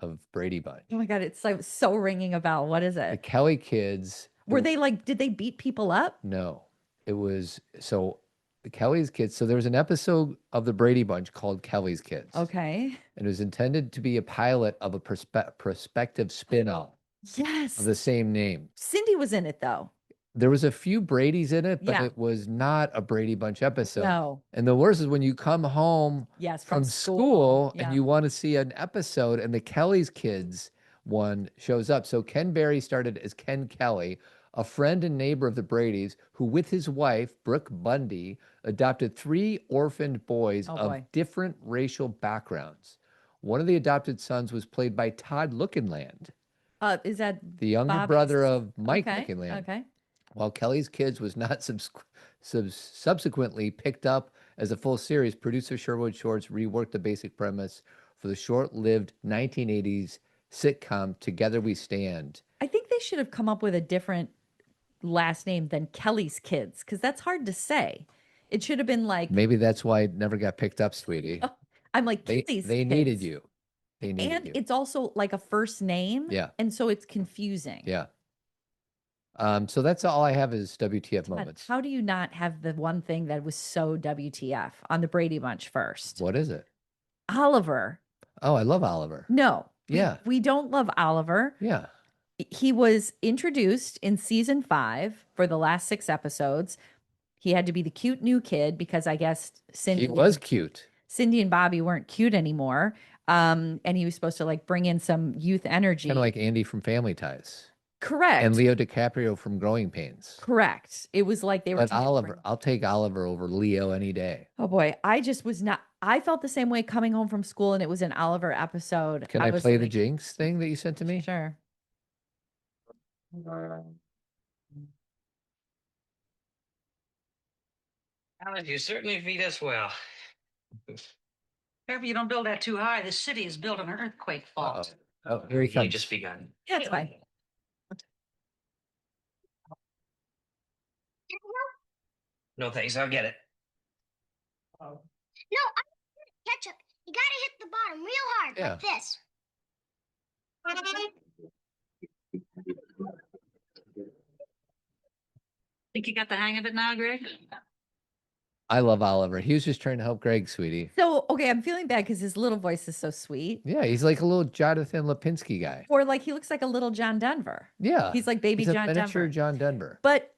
of Brady Bunch. Oh my God, it's like so ringing a bell. What is The it? Kelly kids. Were they like, did they beat people up? No, it was the Kelly's kids. So there was an episode of the Brady Bunch called Kelly's Kids. Okay. And it was intended to be a pilot of a prospective spin-off Yes. of the same name. Cindy was in it though. There was a few Brady's in it, but Yeah. it was not a Brady Bunch episode. No. And the worst is when you come home Yes. from school Yeah. and you want to see an episode and the Kelly's Kids one shows up. So Ken Berry started as Ken Kelly, a friend and neighbor of the Bradys, who with his wife, Brooke Bundy, adopted 3 orphaned boys Oh, of boy. different racial backgrounds. One of the adopted sons was played by Todd Lookinland, Is that the younger Bobby's- brother of Mike okay. Lookinland. Okay. While Kelly's Kids was not subsequently picked up as a full series, producer Sherwood Shorts reworked the basic premise for the short-lived 1980s sitcom Together We Stand. I think they should have come up with a different last name than Kelly's Kids because that's hard to say. It should have been like, Maybe that's why it never got picked up, sweetie. I'm like, They Kelly's needed Kids. you. They needed And you. it's also like a first name. Yeah. And so it's confusing. Yeah. So that's all I have is WTF God, moments. how do you not have the one thing that was so WTF on the Brady Bunch first? What is it? Oliver. Oh, I love Oliver. No. Yeah. We don't love Oliver. Yeah. He was introduced in season 5 for the last 6 episodes. He had to be the cute new kid because I guess He was cute. Cindy and Bobby weren't cute anymore. And he was supposed to like bring in some youth energy. Kind of like Andy from Family Ties. Correct. And Leo DiCaprio from Growing Pains. Correct. It was like they were. But Oliver, I'll take Oliver over Leo any day. Oh boy, I just was not. I felt the same way coming home from school, and it was an Oliver episode. Can I was play the like, Jinx thing that you sent to me? Sure. Alice, you certainly feed us well. Careful you don't build that too high. The city is built on an earthquake fault. Oh, here he You comes. just begun. Yeah, it's fine. No thanks, I'll get it. No, I ketchup. You gotta hit the bottom real hard Yeah. like this. Think you got the hang of it now, Greg? I love Oliver. He was just trying to help Greg, sweetie. So, okay, I'm feeling bad because his little voice is so sweet. Yeah, he's like a little Jonathan Lipinski guy. Or like he looks like a little John Denver. Yeah. He's like baby He's a John miniature Denver. John Denver. But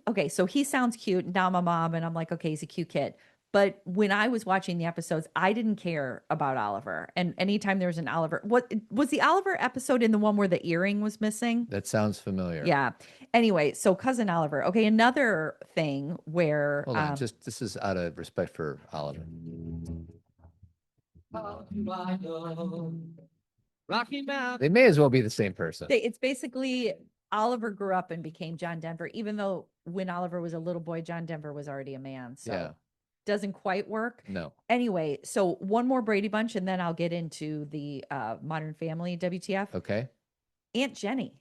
okay, so he sounds cute. Now I'm a mom and I'm like, okay, he's a cute kid. But when I was watching the episodes, I didn't care about Oliver. And anytime there was an Oliver, what was the Oliver episode in the one where the earring was missing? That sounds familiar. Yeah. Anyway, so cousin Oliver. Okay, another thing where Hold on, just this is out of respect for Oliver. They may as well be the same person. it's basically Oliver grew up and became John Denver, even though when Oliver was a little boy, John Denver was already a man. So Yeah. doesn't quite work. No. Anyway, so one more Brady Bunch, and then I'll get into the Modern Family WTF. Okay. Aunt Jenny.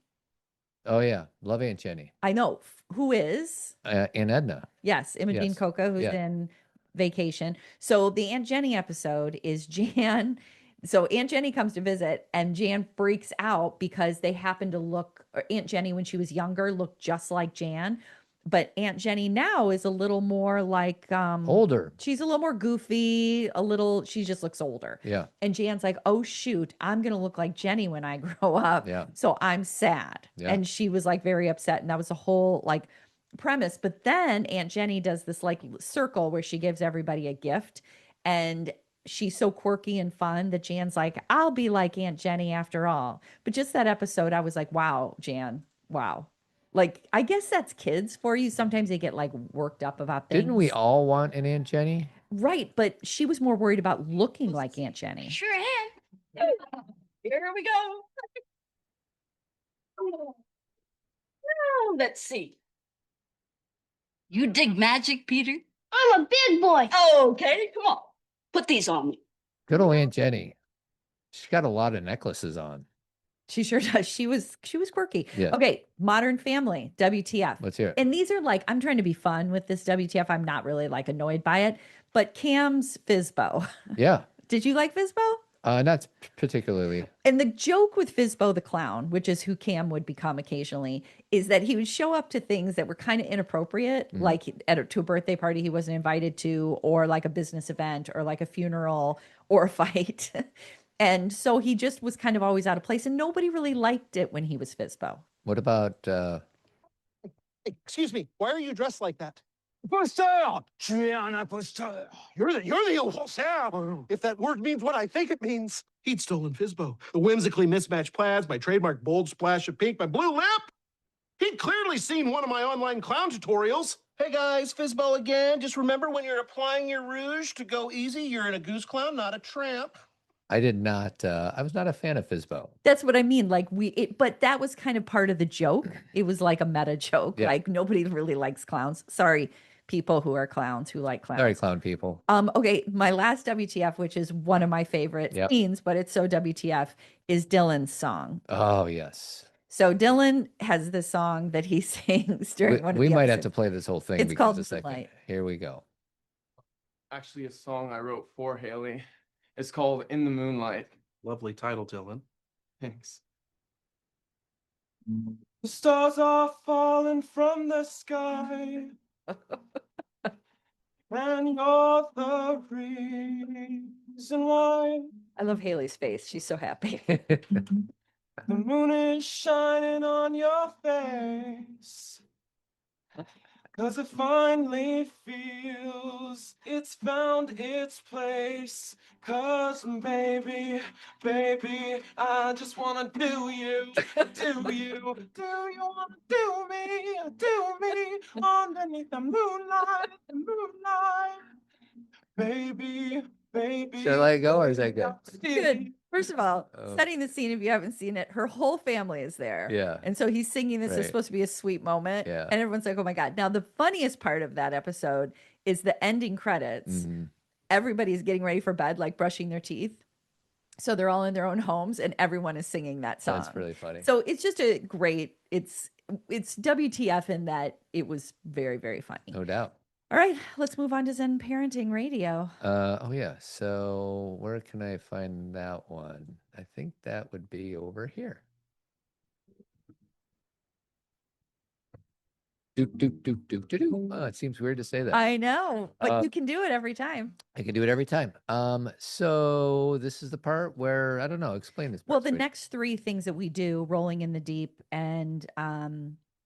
Oh yeah, love Aunt Jenny. I know. Who is? Aunt Edna. Yes, Imogen Yes. Coca, who's Yeah. in Vacation. So the Aunt Jenny episode is Jan. So Aunt Jenny comes to visit, and Jan freaks out because they happen to look. Or Aunt Jenny, when she was younger, looked just like Jan, but Aunt Jenny now is a little more like Older. She's a little more goofy. She just looks older. Yeah. And Jan's like, oh shoot, I'm gonna look like Jenny when I grow up. Yeah. So I'm sad. Yeah. And she was like very upset, and that was the whole like premise. But then Aunt Jenny does this like circle where she gives everybody a gift, and she's so quirky and fun that Jan's like, I'll be like Aunt Jenny after all. But just that episode, I was like, wow, Jan, wow. Like, I guess that's kids for you. Sometimes they get like worked up about things. Didn't we all want an Aunt Jenny? Right, but she was more worried about looking like Aunt Jenny. Sure am. Here we go. Now, let's see. You dig magic, Peter? I'm a big boy. Okay, come on. Put these on me. Good old Aunt Jenny. She's got a lot of necklaces on. She sure does. She was quirky. Yeah. Okay, Modern Family, WTF. Let's hear it. And these are like, I'm trying to be fun with this WTF. I'm not really like annoyed by it. But Cam's Fizbo. Yeah. Did you like Fizbo? Not particularly. And the joke with Fizbo the clown, which is who Cam would become occasionally, is that he would show up to things that were kind of inappropriate, like to a birthday party he wasn't invited to, or like a business event, or like a funeral, or a fight. And so he just was kind of always out of place, and nobody really liked it when he was Fizbo. What about Excuse me, why are you dressed like that? Imposteur! Tu es un imposteur. You're the imposteur. If that word means what I think it means. He'd stolen Fizbo. The whimsically mismatched plaids, my trademark bold splash of pink, my blue lip. He'd clearly seen one of my online clown tutorials. Hey guys, Fizbo again. Just remember when you're applying your rouge to go easy, you're in a goose clown, not a tramp. I did not I was not a fan of Fizbo. That's what I mean. Like but that was kind of part of the joke. It was like a meta joke. Yeah. Like nobody really likes clowns. Sorry, people who are clowns who like clowns. Sorry, clown people. Okay, my last WTF, which is one of my favorite Yep. scenes, but it's so WTF, is Dylan's song. Oh yes. So Dylan has this song that he sings during one of We the might have to episodes. play this whole thing It's because called a second. Moonlight. Here we go. Actually, a song I wrote for Haley. It's called In the Moonlight. Lovely title, Dylan. Thanks. The stars are falling from the sky. And you're the reason why I love Haley's face. She's so happy. the moon is shining on your face. 'Cause it finally feels it's found its place. 'Cause baby, I just wanna do you, do you wanna do me underneath the moonlight, baby. Should I let it go or is that good? Good. First of all, Oh. setting the scene, if you haven't seen it, her whole family is there. Yeah. And so he's singing this. Right. Is supposed to be a sweet moment. Yeah. And everyone's like, oh my God. Now, the funniest part of that episode is the ending credits. Mhm. Everybody's getting ready for bed, like brushing their teeth. So they're all in their own homes and everyone is singing that song. That's really funny. So it's just a great, it's WTF in that it was very, very funny. No doubt. All right, let's move on to Zen Parenting Radio. Oh yeah. So where can I find that one? I think that would be over here. Oh, it seems weird to say that. I know, but you can do it every time. I can do it every time. So this is the part where I don't know. Explain this. Well, the next three things that we do, rolling in the deep and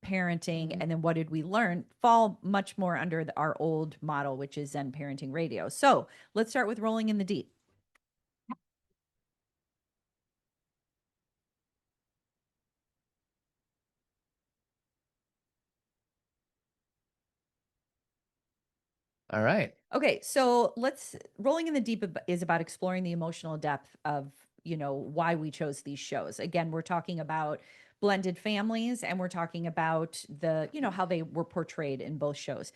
parenting, and then what did we learn, fall much more under our old model, which is Zen Parenting Radio. So let's start with rolling in the deep. All right. Okay, so rolling in the deep is about exploring the emotional depth of, why we chose these shows. Again, we're talking about blended families, and we're talking about how they were portrayed in both shows.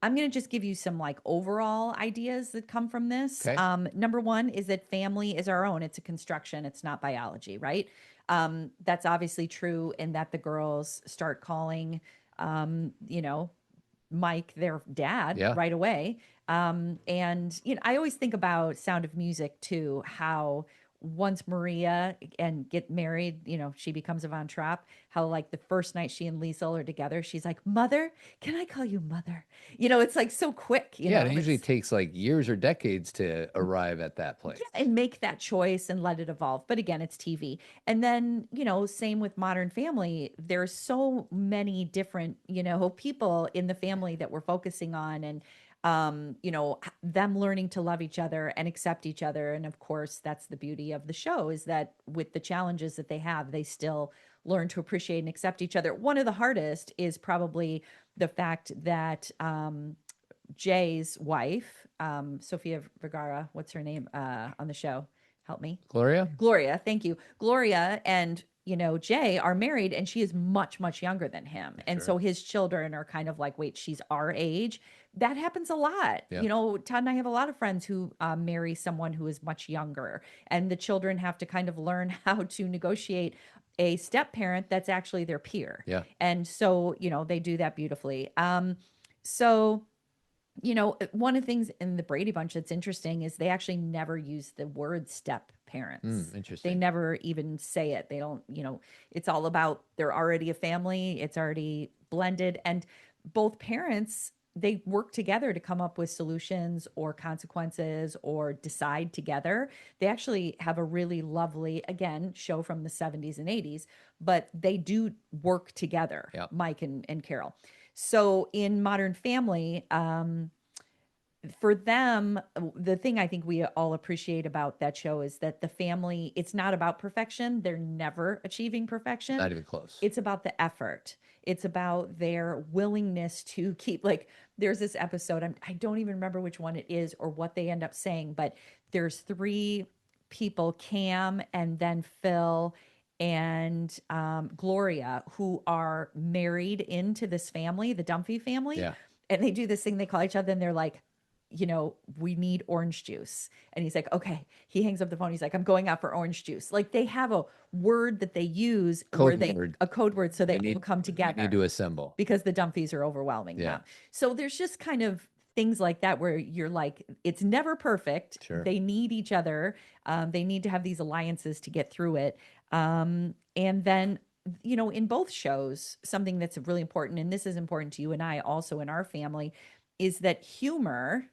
I'm going to just give you some like overall ideas that come from this. Okay. Number one is that family is our own. It's a construction. It's not biology, right? That's obviously true in that the girls start calling, Mike their dad right away. And I always think about Sound of Music too, how once Maria and get married, she becomes a Von Trapp, how like the first night she and Liesel are together, she's like, "Mother, can I call you mother?" It's like so quick, Yeah, it usually takes like years or decades to arrive at that place. Yeah, and make that choice and let it evolve. But again, it's TV. And then, same with Modern Family. There's so many different, people in the family that we're focusing on, and them learning to love each other and accept each other. And of course, that's the beauty of the show, is that with the challenges that they have, they still learn to appreciate and accept each other. One of the hardest is probably the fact that Jay's wife, Sofia Vergara, what's her name on the show? Help me. Gloria, thank you. Gloria and Jay are married, and she is much, much younger than him. And so his children are kind of like, wait, she's our age. That happens a lot. Yeah. Todd and I have a lot of friends who marry someone who is much younger, and the children have to kind of learn how to negotiate a step parent that's actually their peer. Yeah. And so, they do that beautifully. So one of the things in the Brady Bunch that's interesting is they actually never use the word step parents. Interesting. They never even say it. They don't, it's all about they're already a family, it's already blended. And both parents, they work together to come up with solutions or consequences or decide together. They actually have a really lovely, again, show from the 70s and 80s, but they do work together, Mike and Carol. So in Modern Family, for them, the thing I think we all appreciate about that show is that the family, it's not about perfection. They're never achieving perfection. Not even close. It's about the effort. It's about their willingness to keep, like, there's this episode, I don't even remember which one it is or what they end up saying, but there's three people, Cam and then Phil and Gloria, who are married into this family, the Dunphy family. Yeah. And they do this thing, they call each other and they're like, we need orange juice. And he's like, okay. He hangs up the phone. He's like, I'm going out for orange juice. Like they have a word that they use, a code word, so they all come together. They need to assemble. Because the Dumphys are overwhelming them. So there's just kind of things like that where you're like, it's never perfect. Sure. They need each other. They need to have these alliances to get through it. And then, in both shows, something that's really important, and this is important to you and I also in our family, is that humor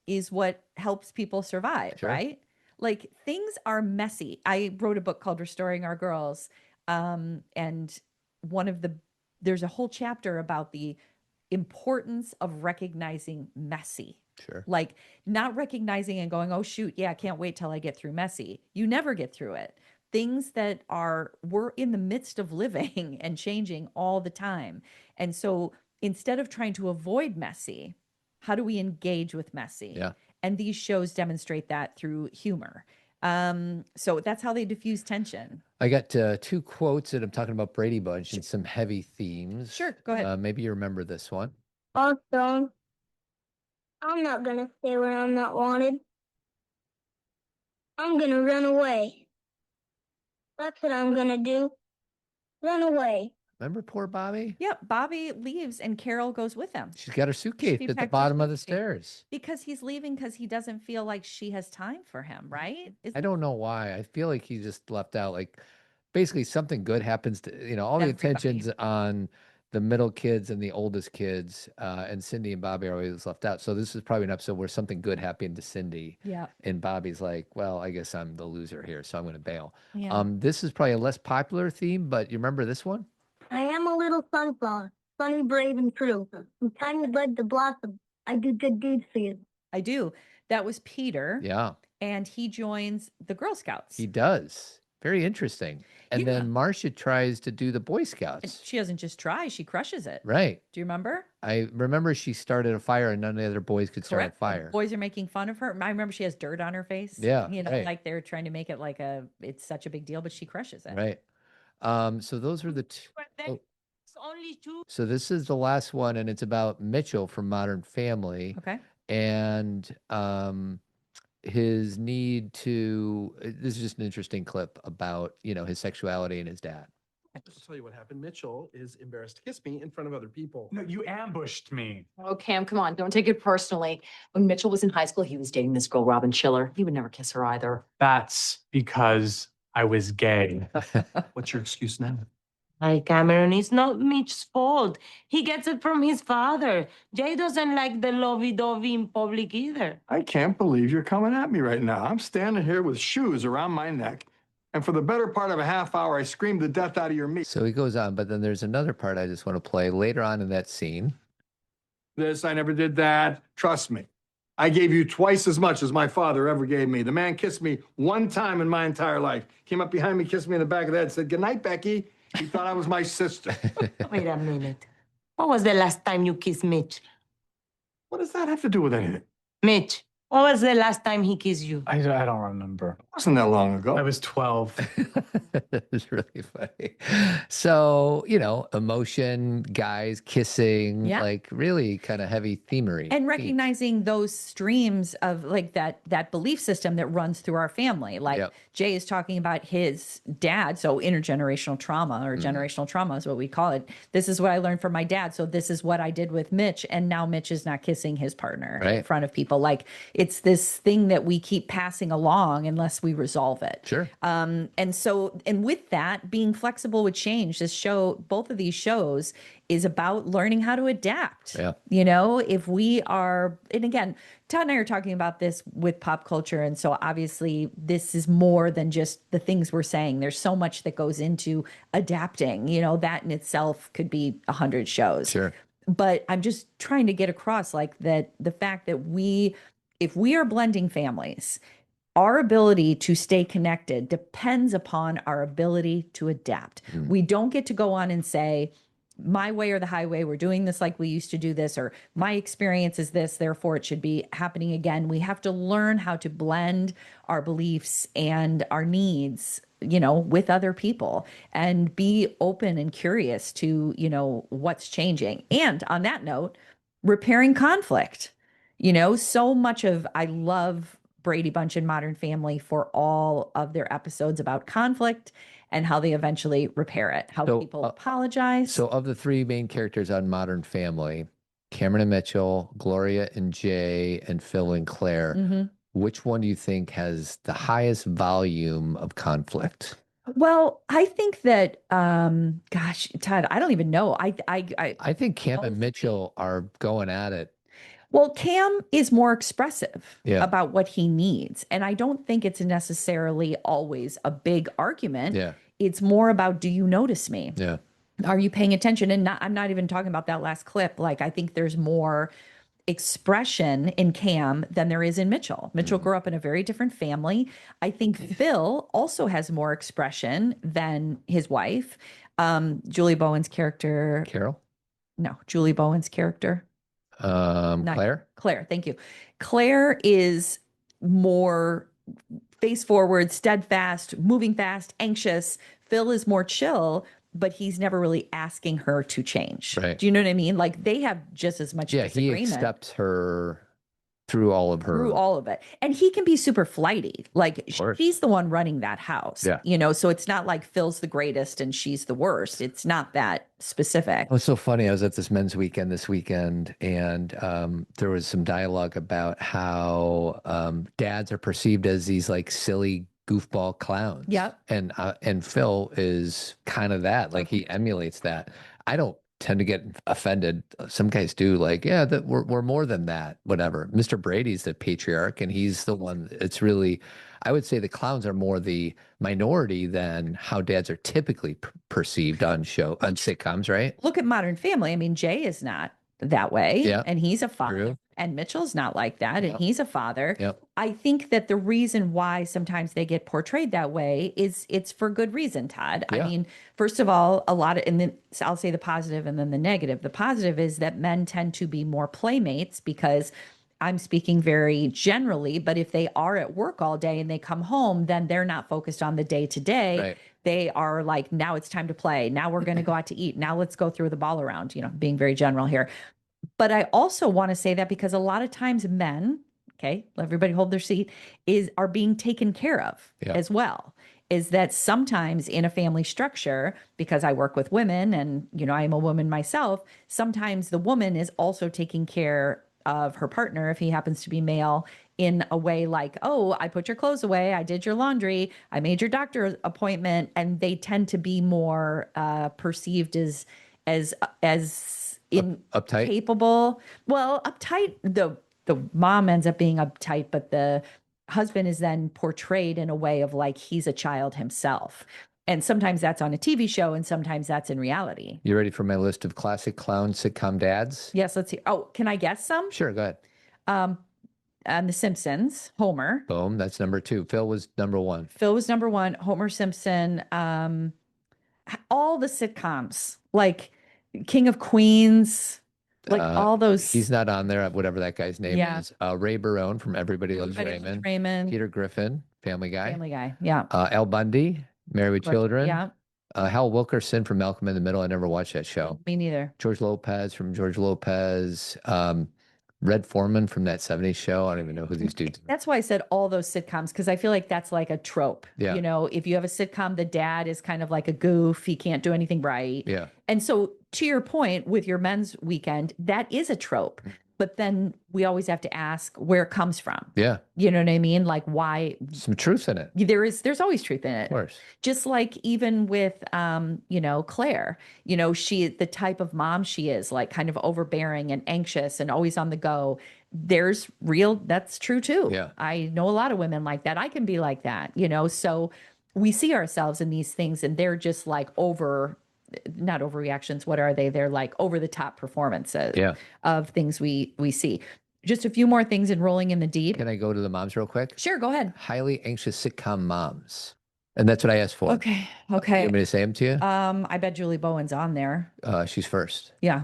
is what helps people survive, right? Like things are messy. I wrote a book called Restoring Our Girls. And there's a whole chapter about the importance of recognizing messy. Sure. Like not recognizing and going, oh shoot, yeah, I can't wait till I get through messy. You never get through it. Things that we're in the midst of living and changing all the time. And so instead of trying to avoid messy, how do we engage with messy? Yeah. And these shows demonstrate that through humor. So that's how they diffuse tension. I got two quotes that I'm talking about Brady Bunch and some heavy themes. Sure, go ahead. Maybe you remember this one. Also, I'm not gonna stay where I'm not wanted. I'm gonna run away. That's what I'm gonna do. Run away. Remember poor Bobby? Yep, Bobby leaves and Carol goes with him. She's got her suitcase She at the packed her bottom of the suitcase. stairs. Because he's leaving because he doesn't feel like she has time for him, right? I don't know why. I feel like he just left out. Like, basically, something good happens to, all the Everybody. attention's on the middle kids and the oldest kids, and Cindy and Bobby are always left out. So this is probably an episode where something good happened to Cindy. Yeah. And Bobby's like, well, I guess I'm the loser here, so I'm going to bail. Yeah. This is probably a less popular theme, but you remember this one? I am a little sunflower, sunny, brave, and true. I'm tiny like the blossom. I do good deeds for you. I do. That was Peter. Yeah, And he joins the Girl Scouts. he does. Very interesting. And Yeah. then Marcia tries to do the Boy And Scouts. she doesn't just try, she crushes it. Right. Do you remember? I remember she started a fire and none of the other boys could start a Correct. fire. Boys are making fun of her. I remember she has dirt on her face. Yeah, right. Like they're trying to make it like it's such a big deal, but she crushes it. Right. So those are the two. Oh, Only two. so this is the last one, and it's about Mitchell from Modern Family Okay. and his need to. This is just an interesting clip about his sexuality and his dad. I'll tell you what happened. Mitchell is embarrassed to kiss me in front of other people. No, you ambushed me. Oh, Cam, come on. Don't take it personally. When Mitchell was in high school, he was dating this girl, Robin Schiller. He would never kiss her either. That's because I was gay. What's your excuse now? Hi, Cameron. It's not Mitch's fault. He gets it from his father. Jay doesn't like the lovey-dovey in public either. I can't believe you're coming at me right now. I'm standing here with shoes around my neck. And for the better part of a half hour, I screamed the death out of your meat. So he goes on, but then there's another part I just want to play later on in that scene. I never did that. Trust me. I gave you twice as much as my father ever gave me. The man kissed me one time in my entire life. Came up behind me, kissed me in the back of the head, said, "Good night, Becky." He thought I was my sister. Wait a minute. When was the last time you kissed Mitch? What does that have to do with anything? Mitch, when was the last time he kissed you? I don't remember. Wasn't that long ago. I was 12. It's really funny. So, emotion, guys kissing, Yeah. like really kind of heavy themery. And recognizing those streams of like that belief system that runs through our family. Like Yep. Jay is talking about his dad. So intergenerational trauma or generational trauma is what we call it. This is what I learned from my dad. So this is what I did with Mitch. And now Mitch is not kissing his partner in Right. front of people. Like it's this thing that we keep passing along unless we resolve it. Sure. And with that, being flexible with change, both of these shows is about learning how to adapt. Yeah. If we are, and again, Todd and I are talking about this with pop culture. And so obviously this is more than just the things we're saying. There's so much that goes into adapting, that in itself could be 100 shows. Sure. But I'm just trying to get across like that the fact that if we are blending families, our ability to stay connected depends upon our ability to adapt. We don't get to go on and say, my way or the highway, we're doing this like we used to do this, or my experience is this, therefore it should be happening again. We have to learn how to blend our beliefs and our needs, with other people and be open and curious to, what's changing. And on that note, repairing conflict. So much of, I love Brady Bunch and Modern Family for all of their episodes about conflict and how they eventually repair it, how people apologize. So of the three main characters on Modern Family, Cameron and Mitchell, Gloria and Jay, and Phil and Claire, which one do you think has the highest volume of conflict? Well, I think that, gosh, Todd, I don't even know. I think Cam and Mitchell are going at it. Well, Cam is more expressive Yeah. about what he needs. And I don't think it's necessarily always a big argument. Yeah. It's more about, do you notice me? Yeah. Are you paying attention? And I'm not even talking about that last clip. Like, I think there's more expression in Cam than there is in Mitchell. Mitchell grew up in a very different family. I think Phil also has more expression than his wife. Julie Bowen's character. Carol? No, Julie Bowen's character. Claire? Claire, thank you. Claire is more face forward, steadfast, moving fast, anxious. Phil is more chill, but he's never really asking her to change. Right. Do you know what I mean? Like they have just as much Yeah, he disagreement. accepts her through all of her. Through all of it. And he can be super flighty. Like course. she's the one running that house. Yeah. You know, so it's not like Phil's the greatest and she's the worst. It's not that specific. It was so funny. I was at this men's weekend this weekend, and there was some dialogue about how dads are perceived as these like silly goofball clowns. Yep. And Phil is kind of that. Like he emulates that. I don't tend to get offended. Some guys do, like, yeah, that we're more than that, whatever. Mr. Brady's the patriarch, and he's the one. It's really, I would say the clowns are more the minority than how dads are typically perceived on sitcoms, right? Look at Modern Family. I mean, Jay is not that way, Yeah. and he's a father. True. And Mitchell's not like that, and he's a father. Yep. I think that the reason why sometimes they get portrayed that way is it's for good reason, Todd. Yeah. I mean, first of all, a lot of, and then I'll say the positive and then the negative. The positive is that men tend to be more playmates because I'm speaking very generally, but if they are at work all day and they come home, then they're not focused on the day to day. Right. They are like, now it's time to play. Now we're going to go out to eat. Now let's go throw the ball around, you know, being very general here. But I also want to say that because a lot of times men, okay, let everybody hold their seat, are being taken care of as well. Is that sometimes in a family structure, because I work with women and, you know, I'm a woman myself, sometimes the woman is also taking care of her partner, if he happens to be male, in a way like, oh, I put your clothes away, I did your laundry, I made your doctor appointment, and they tend to be more perceived as uptight, capable. Well, uptight. The mom ends up being uptight, but the husband is then portrayed in a way of like he's a child himself. And sometimes that's on a TV show, and sometimes that's in reality. You ready for my list of classic clown sitcom dads? Yes, let's see. Oh, can I guess some? Sure, go ahead. On The Simpsons, Homer. Boom, that's number 2. Phil was number 1. Phil was number 1. Homer Simpson. All the sitcoms, like King of Queens, like all those. He's not on there, whatever that guy's name Yeah. is. Ray Barone from Everybody Loves Raymond. Peter Griffin, Family Guy. Family Guy, yeah. Al Bundy, Married with Children. Yeah. Hal Wilkerson from Malcolm in the Middle. I never watched that show. Me neither. George Lopez from George Lopez. Red Foreman from that 70s show. I don't even know who these dudes are. That's why I said all those sitcoms, because I feel like that's like a trope. Yeah. You know, if you have a sitcom, the dad is kind of like a goof. He can't do anything right. Yeah. And so to your point with your men's weekend, that is a trope. But then we always have to ask where it comes from. Yeah. You know what I mean? Like why? Some truth in it. There's always truth in it. Of course. Just like even with, you know, Claire, you know, the type of mom she is, like kind of overbearing and anxious and always on the go. That's true too. Yeah. I know a lot of women like that. I can be like that, you know, so we see ourselves in these things and they're just like not overreactions. What are they? They're like over the top performances of things we see. Just a few more things in Rolling in the Deep. Can I go to the moms real quick? Sure, go ahead. Highly anxious sitcom moms. And that's what I asked for. Okay. You want me to say them to you? I bet Julie Bowen's on there. She's first. Yeah.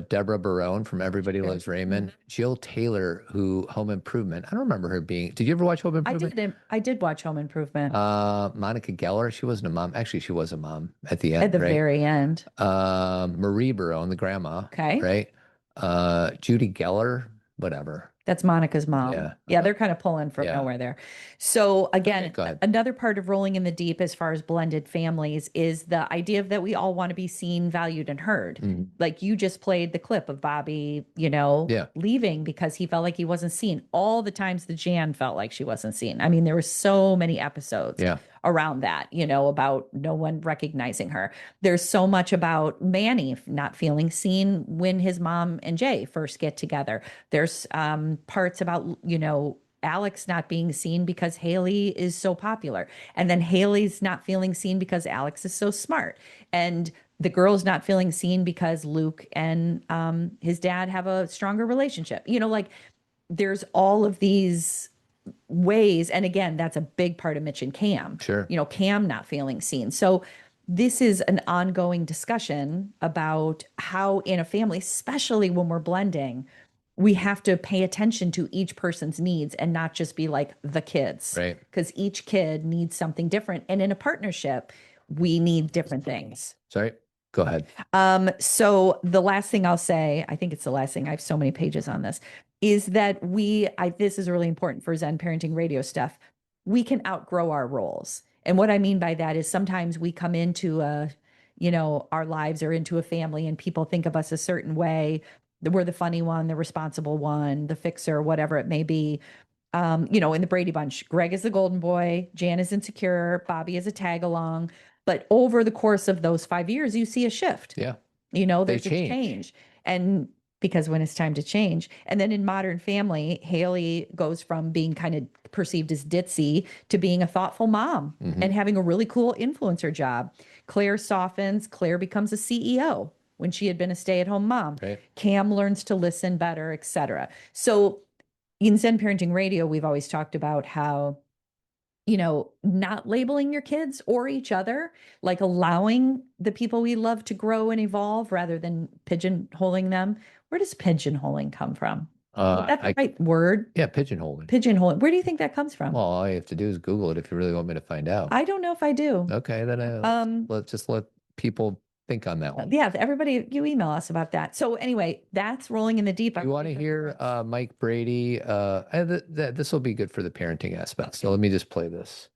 Deborah Barone from Everybody Loves Raymond. Jill Taylor, who Home Improvement. I don't remember her being. Did you ever watch Home Improvement? I did watch Home Improvement. Monica Geller. She wasn't a mom. Actually, she was a mom at the end. At the very end. Marie Barone, the grandma. Okay. Right. Judy Geller. Whatever. That's Monica's mom. Yeah, they're kind of pulling from nowhere there. So again, another part of Rolling in the Deep as far as blended families is the idea of that we all want to be seen, valued, and heard. Mm-hmm. Like you just played the clip of Bobby, you know, leaving because he felt like he wasn't seen. All the times that Jan felt like she wasn't seen. I mean, there were so many episodes around that, you know, about no one recognizing her. There's so much about Manny not feeling seen when his mom and Jay first get together. There's parts about, you know, Alex not being seen because Haley is so popular. And then Haley's not feeling seen because Alex is so smart. And the girl's not feeling seen because Luke and his dad have a stronger relationship. You know, like there's all of these ways. And again, that's a big part of Mitch and Cam. Sure. You know, Cam not feeling seen. So this is an ongoing discussion about how in a family, especially when we're blending, we have to pay attention to each person's needs and not just be like the kids. Right. Because each kid needs something different. And in a partnership, we need different things. Sorry. Go ahead. So the last thing I'll say, I think it's the last thing, I have so many pages on this, is that this is really important for Zen Parenting Radio stuff. We can outgrow our roles. And what I mean by that is sometimes we come into our lives or into a family and people think of us a certain way. We're the funny one, the responsible one, the fixer, whatever it may be. In the Brady Bunch, Greg is the golden boy, Jan is insecure, Bobby is a tag along. But over the course of those 5 years, you see a shift. Yeah. There's a change. And because when it's time to change. And then in Modern Family, Haley goes from being kind of perceived as ditzy to being a thoughtful mom and having a really cool influencer job. Claire softens. Claire becomes a CEO when she had been a stay-at-home mom. Right. Cam learns to listen better, etc. So in Zen Parenting Radio, we've always talked about how not labeling your kids or each other, like allowing the people we love to grow and evolve rather than pigeonholing them. Where does pigeonholing come from? Is that the right word? Yeah, pigeonholing. Pigeonholing. Where do you think that comes from? Well, all you have to do is Google it if you really want me to find out. I don't know if I do. Okay, then let's let people think on that one. Yeah, everybody, you email us about that. So anyway, that's rolling in the deep. You want to hear Mike Brady? This will be good for the parenting aspect. So let me just play this.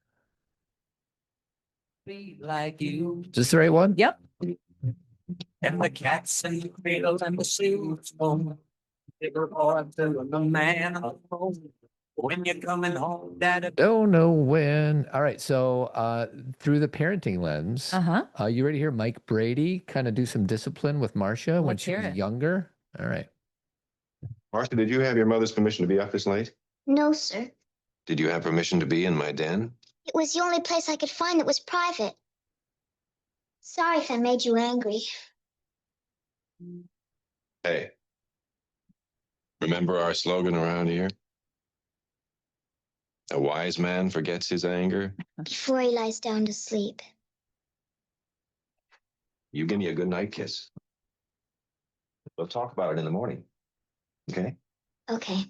Be like you. Is this the right one? Yep. And the cats and the cradles and the suits home. Bigger boy to the man at home. When you're coming home, Dad. Don't know when. All right. So through the parenting lens, you ready to hear Mike Brady kind of do some discipline with Marcia when she was younger? All right. Marcia, did you have your mother's permission to be up this late? No, sir. Did you have permission to be in my den? It was the only place I could find that was private. Sorry if I made you angry. Hey, remember our slogan around here? A wise man forgets his anger. Before he lies down to sleep. You give me a good night kiss. We'll talk about it in the morning. Okay? Okay.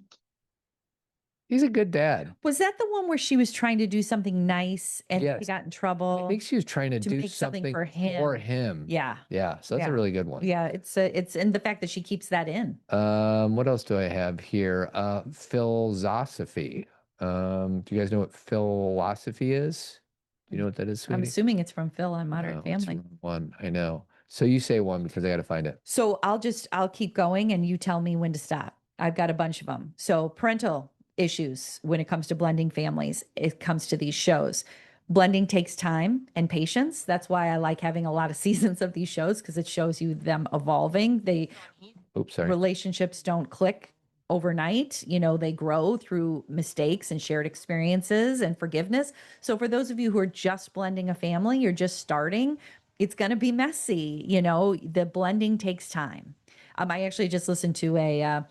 He's a good dad. Was that the one where she was trying to do something nice and Yes. he got in trouble? I think she was trying to do make something for him. Yeah. Yeah. So that's a really good one. Yeah. It's and the fact that she keeps that in. What else do I have here? Philosophy. Do you guys know what philosophy is? Do you know what that is, sweetie? I'm assuming it's from Phil on Modern No, Family. it's one. I know. So you say one because I got to find it. So I'll keep going and you tell me when to stop. I've got a bunch of them. So parental issues when it comes to blending families, it comes to these shows. Blending takes time and patience. That's why I like having a lot of seasons of these shows because it shows you them evolving. Relationships don't click overnight. They grow through mistakes and shared experiences and forgiveness. So for those of you who are just blending a family, you're just starting, it's going to be messy. The blending takes time. I actually just listened to a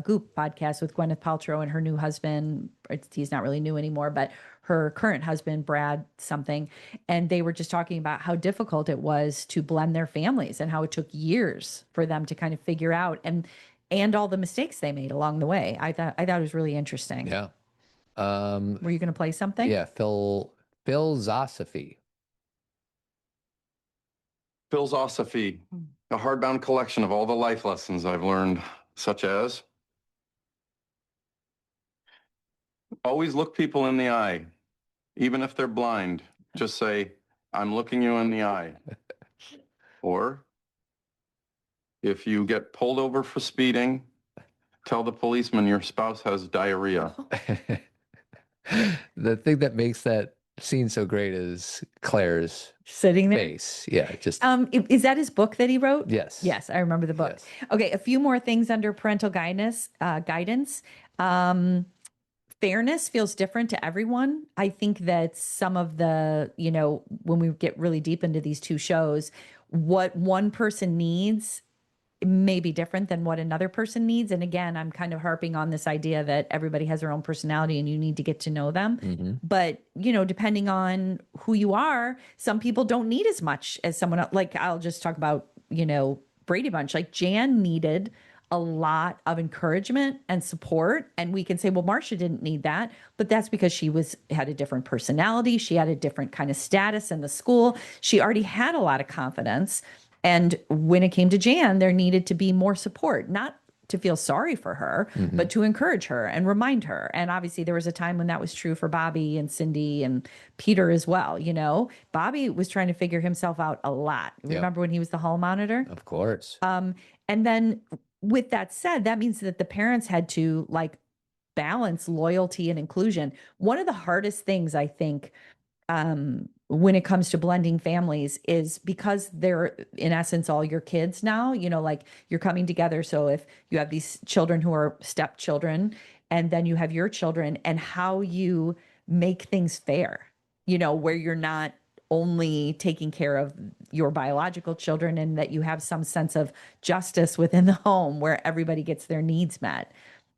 Goop podcast with Gwyneth Paltrow and her new husband. He's not really new anymore, but her current husband, Brad something. And they were just talking about how difficult it was to blend their families and how it took years for them to kind of figure out and all the mistakes they made along the way. I thought it was really interesting. Yeah. Were you going to play something? Yeah. Philosophy. Philosophy, a hardbound collection of all the life lessons I've learned, such as always look people in the eye, even if they're blind. Just say, I'm looking you in the eye. Or if you get pulled over for speeding, tell the policeman your spouse has diarrhea. The thing that makes that scene so great is Claire's sitting there. Face. Yeah, just is that his book that he wrote? Yes. Yes, I remember the book. Yes. Okay, a few more things under parental guidance. Fairness feels different to everyone. I think that some of the, when we get really deep into these two shows, what one person needs may be different than what another person needs. And again, I'm kind of harping on this idea that everybody has their own personality and you need to get to know them. Mm-hmm. But, depending on who you are, some people don't need as much as someone else. Like I'll just talk about, Brady Bunch. Like Jan needed a lot of encouragement and support. And we can say, well, Marcia didn't need that, but that's because she had a different personality. She had a different kind of status in the school. She already had a lot of confidence. And when it came to Jan, there needed to be more support, not to feel sorry for her, but to encourage her and remind her. And obviously there was a time when that was true for Bobby and Cindy and Peter as well. You know, Bobby was trying to figure himself out a lot. Remember when he was the hall monitor? Of course. And then with that said, that means that the parents had to like balance loyalty and inclusion. One of the hardest things I think when it comes to blending families is because they're in essence all your kids now, you know, like you're coming together. So if you have these children who are stepchildren and then you have your children, and how you make things fair, you know, where you're not only taking care of your biological children, and that you have some sense of justice within the home where everybody gets their needs met.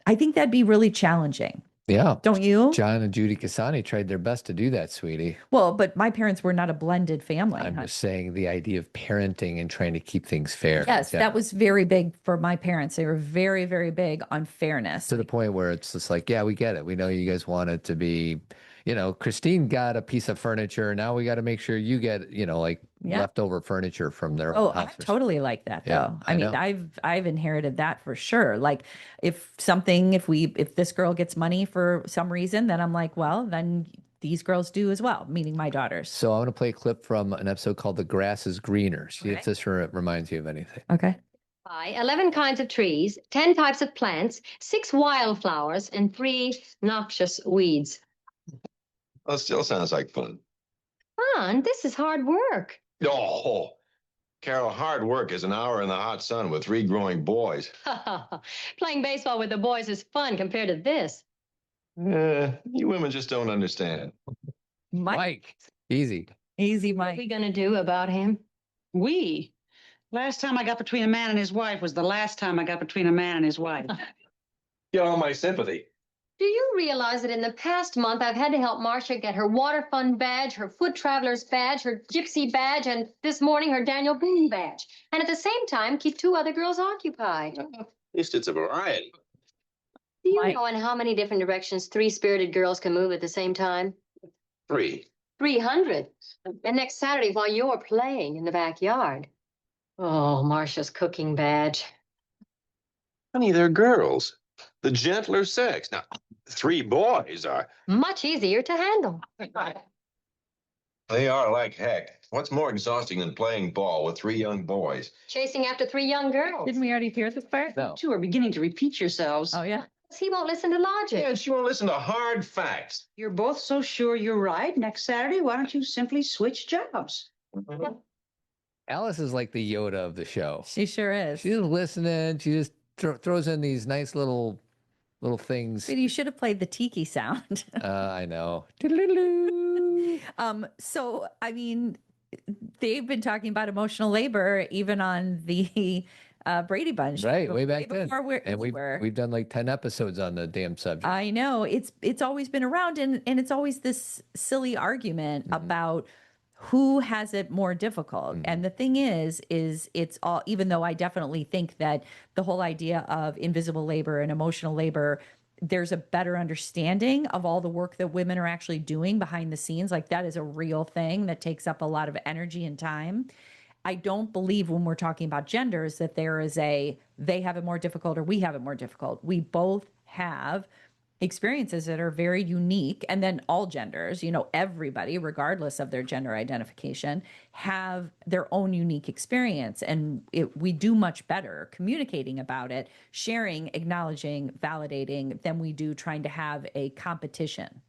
I think that'd be really challenging. Yeah. Don't you? John and Judy Casani tried their best to do that, sweetie. Well, but my parents were not a blended family. I'm just saying the idea of parenting and trying to keep things fair. Yes, that was very big for my parents. They were very, very big on fairness. To the point where it's just like, yeah, we get it. We know you guys want it to be, you know, Christine got a piece of furniture. Now we got to make sure you get, you know, like leftover furniture from their Oh, house. I totally like that though. Yeah, I mean, know. I've inherited that for sure. Like if this girl gets money for some reason, then I'm like, well, then these girls do as well, meaning my daughters. So I want to play a clip from an episode called The Grass is Greener. See if this reminds you of anything. Okay. 11 kinds of trees, 10 types of plants, 6 wildflowers, and 3 noxious weeds. Well, it still sounds like fun. Fun? This is hard work. Oh, Carol, hard work is an hour in the hot sun with 3 growing boys. Playing baseball with the boys is fun compared to this. You women just don't understand. Mike. Easy. Easy, Mike. What are we going to do about him? We? Last time I got between a man and his wife was the last time I got between a man and his wife. Get all my sympathy. Do you realize that in the past month I've had to help Marcia get her water fund badge, her foot traveler's badge, her gypsy badge, and this morning her Daniel Boone badge, and at the same time keep 2 other girls occupied? At least it's a variety. Do you know in how many different directions 3 spirited girls can move at the same time? 3. 300. And next Saturday while you're playing in the backyard. Oh, Marcia's cooking badge. Honey, they're girls. The gentler sex. Now, 3 boys are... Much easier to handle. They are like heck. What's more exhausting than playing ball with 3 young boys? Chasing after 3 young girls. Didn't we already hear this part? No. 2 are beginning to repeat yourselves. Oh, yeah. He won't listen to logic. Yeah, she won't listen to hard facts. You're both so sure you're right. Next Saturday, why don't you simply switch jobs? Alice is like the Yoda of the show. She sure is. She's listening. She just throws in these nice little things. But you should have played the tiki sound. I know. So, I mean, they've been talking about emotional labor even on the Brady Bunch. Right, way back then. And we've done like 10 episodes on the damn subject. I know. It's always been around, and it's always this silly argument about who has it more difficult. And the thing is it's all, even though I definitely think that the whole idea of invisible labor and emotional labor, there's a better understanding of all the work that women are actually doing behind the scenes. Like that is a real thing that takes up a lot of energy and time. I don't believe when we're talking about genders that there is they have it more difficult or we have it more difficult. We both have experiences that are very unique, and then all genders, you know, everybody regardless of their gender identification have their own unique experience, and we do much better communicating about it, sharing, acknowledging, validating than we do trying to have a competition.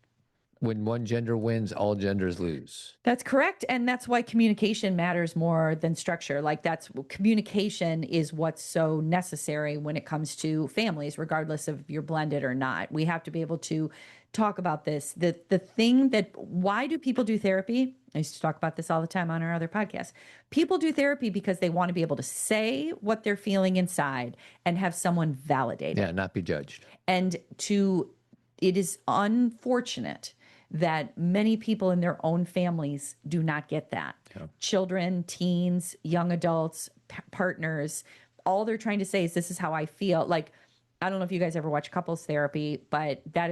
When one gender wins, all genders lose. That's correct. And that's why communication matters more than structure. Like communication is what's so necessary when it comes to families, regardless of you're blended or not. We have to be able to talk about this. The thing that, why do people do therapy? I used to talk about this all the time on our other podcasts. People do therapy because they want to be able to say what they're feeling inside and have someone validate it. Yeah, not be judged. And it is unfortunate that many people in their own families do not get that. Yeah. Children, teens, young adults, partners, all they're trying to say is, this is how I feel. Like, I don't know if you guys ever watch couples therapy, but that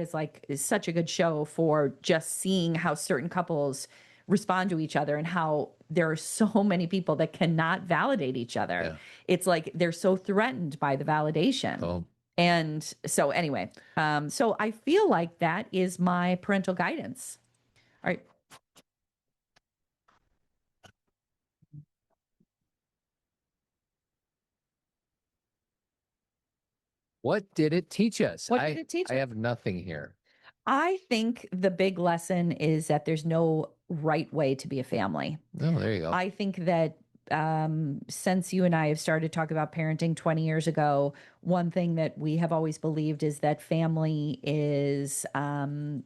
is such a good show for just seeing how certain couples respond to each other and how there are so many people that cannot validate each other. Yeah. It's like they're so threatened by the validation. Oh, And so anyway, so I feel like that is my parental guidance. All right. What did it teach us? What did it teach I us? have nothing here. I think the big lesson is that there's no right way to be a family. Oh, there you go. I think that since you and I have started talking about parenting 20 years ago, one thing that we have always believed is that family is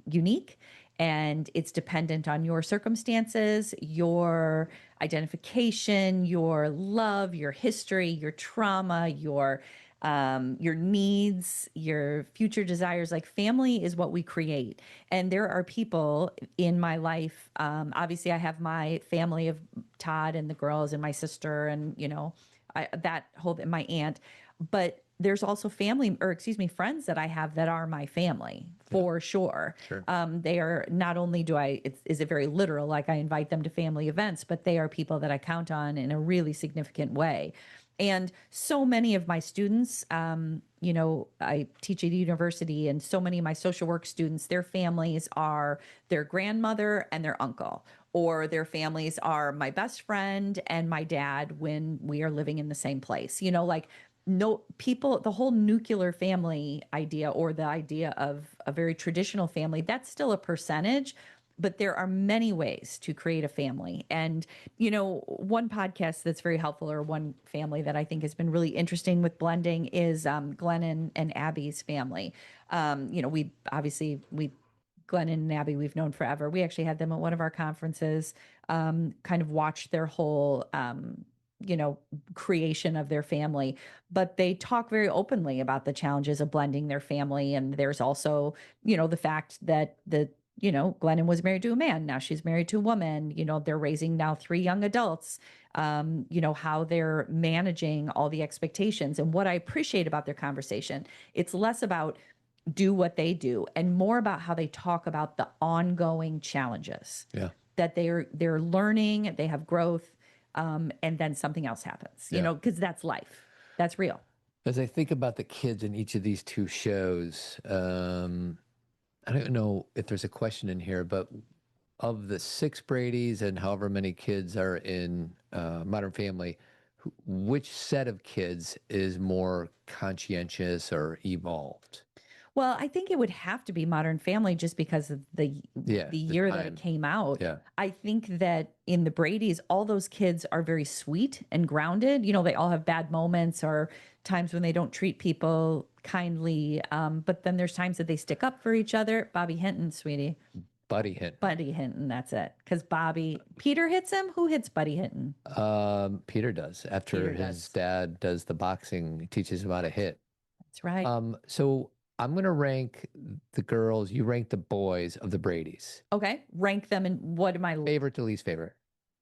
unique and it's dependent on your circumstances, your identification, your love, your history, your trauma, your needs, your future desires. Like family is what we create. And there are people in my life. Obviously, I have my family of Todd and the girls and my sister and, my aunt. But there's also friends that I have that are my family for sure. Sure. They are not only is it very literal, like I invite them to family events, but they are people that I count on in a really significant way. And so many of my students, I teach at a university, and so many of my social work students, their families are their grandmother and their uncle, or their families are my best friend and my dad when we are living in the same place. The whole nuclear family idea, or the idea of a very traditional family, that's still a percentage. But there are many ways to create a family. And, one podcast that's very helpful, or one family that I think has been really interesting with blending, is Glennon and Abby's family. Glennon and Abby, we've known forever. We actually had them at one of our conferences, kind of watched their whole, creation of their family. But they talk very openly about the challenges of blending their family. And there's also, the fact that Glennon was married to a man. Now she's married to a woman. They're raising now 3 young adults. How they're managing all the expectations. And what I appreciate about their conversation, it's less about do what they do and more about how they talk about the ongoing challenges. Yeah. That they're learning, they have growth, and then something else happens, because that's life. That's real. As I think about the kids in each of these 2 shows, I don't know if there's a question in here, but of the 6 Bradys and however many kids are in Modern Family, which set of kids is more conscientious or evolved? Well, I think it would have to be Modern Family just because of the year that it came out. Yeah. I think that in the Bradys, all those kids are very sweet and grounded. They all have bad moments or times when they don't treat people kindly. But then there's times that they stick up for each other. Bobby Hinton, sweetie. Buddy Hinton. Buddy Hinton, that's it. Because Peter hits him? Who hits Buddy Hinton? Peter does. After his dad does the boxing, he teaches him how to hit. That's right. So I'm going to rank the girls. You rank the boys of the Bradys. Okay. Rank them in what am I... Favorite to least favorite.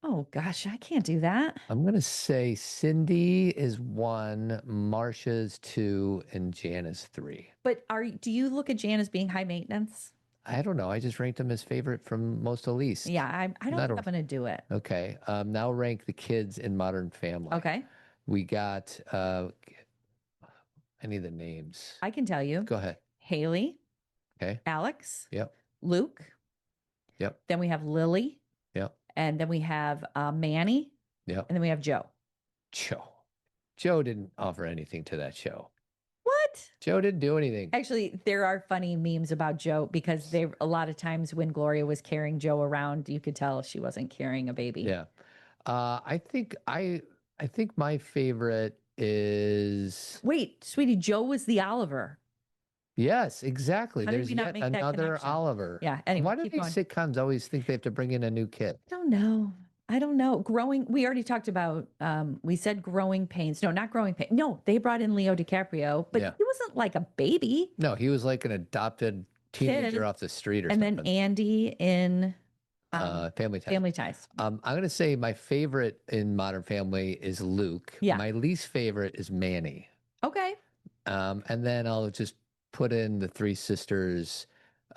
Oh, gosh, I can't do that. I'm going to say Cindy is 1, Marcia's 2, and Jan is 3. But do you look at Jan as being high maintenance? I don't know. I just ranked them as favorite from most to least. Yeah, I don't think I'm going to do it. Okay. Now rank the kids in Modern Family. Okay. We got... I need the names. I can tell you. Go ahead. Haley. Okay. Alex. Yep. Luke. Yep. Then we have Lily. Yep. And then we have Manny. Yep. And then we have Joe. Joe didn't offer anything to that show. What? Joe didn't do anything. Actually, there are funny memes about Joe because a lot of times when Gloria was carrying Joe around, you could tell she wasn't carrying a baby. Yeah. I think my favorite is... Wait, sweetie, Joe was the Oliver. Yes, exactly. How did There's we not yet make that another connection? Oliver. Yeah. Anyway, why do keep these going. sitcoms always think they have to bring in a new kid? I don't know. We already talked about, we said Growing Pains. No, not Growing Pains. No, they brought in Leo DiCaprio, but he wasn't like a baby. No, he was like an adopted teenager off the street or something. And then Andy in Family Ties. Family Ties. I'm going to say my favorite in Modern Family is Luke. Yeah. My least favorite is Manny. Okay. And then I'll just put in the 3 sisters.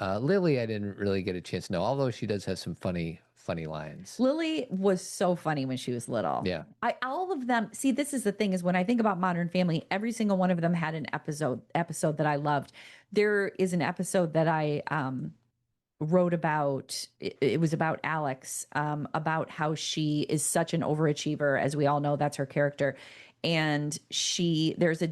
Lily, I didn't really get a chance to know, although she does have some funny funny lines. Lily was so funny when she was little. Yeah. All of them. See, this is the thing is when I think about Modern Family, every single one of them had an episode that I loved. There is an episode that I wrote about. It was about Alex, about how she is such an overachiever. As we all know, that's her character. And there's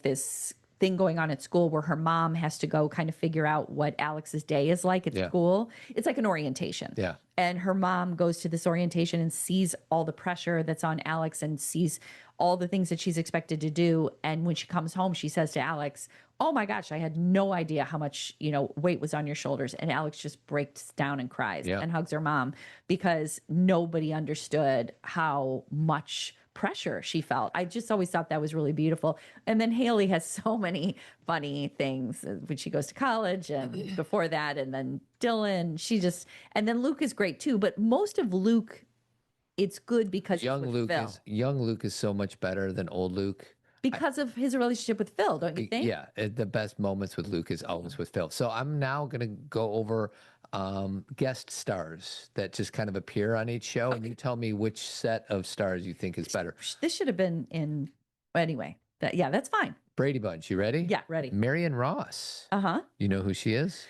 this thing going on at school where her mom has to go kind of figure out what Alex's day is like at school. It's like an orientation. Yeah. And her mom goes to this orientation and sees all the pressure that's on Alex and sees all the things that she's expected to do. And when she comes home, she says to Alex, "Oh my gosh, I had no idea how much, weight was on your shoulders." And Alex just breaks down and cries and hugs her mom because nobody understood how much pressure she felt. I just always thought that was really beautiful. And then Haley has so many funny things when she goes to college and before that, and then Dylan, and then Luke is great too. But most of Luke, it's good because young Luke is so much better than old Luke. Because of his relationship with Phil, don't you think? Yeah, the best moments with Luke is always with Phil. So I'm now going to go over guest stars that just kind of appear on each show, and you tell me which set of stars you think is better. This should have been in anyway. That's fine. Brady Bunch, you ready? Yeah, ready. Marion Ross. Uh-huh. You know who she is?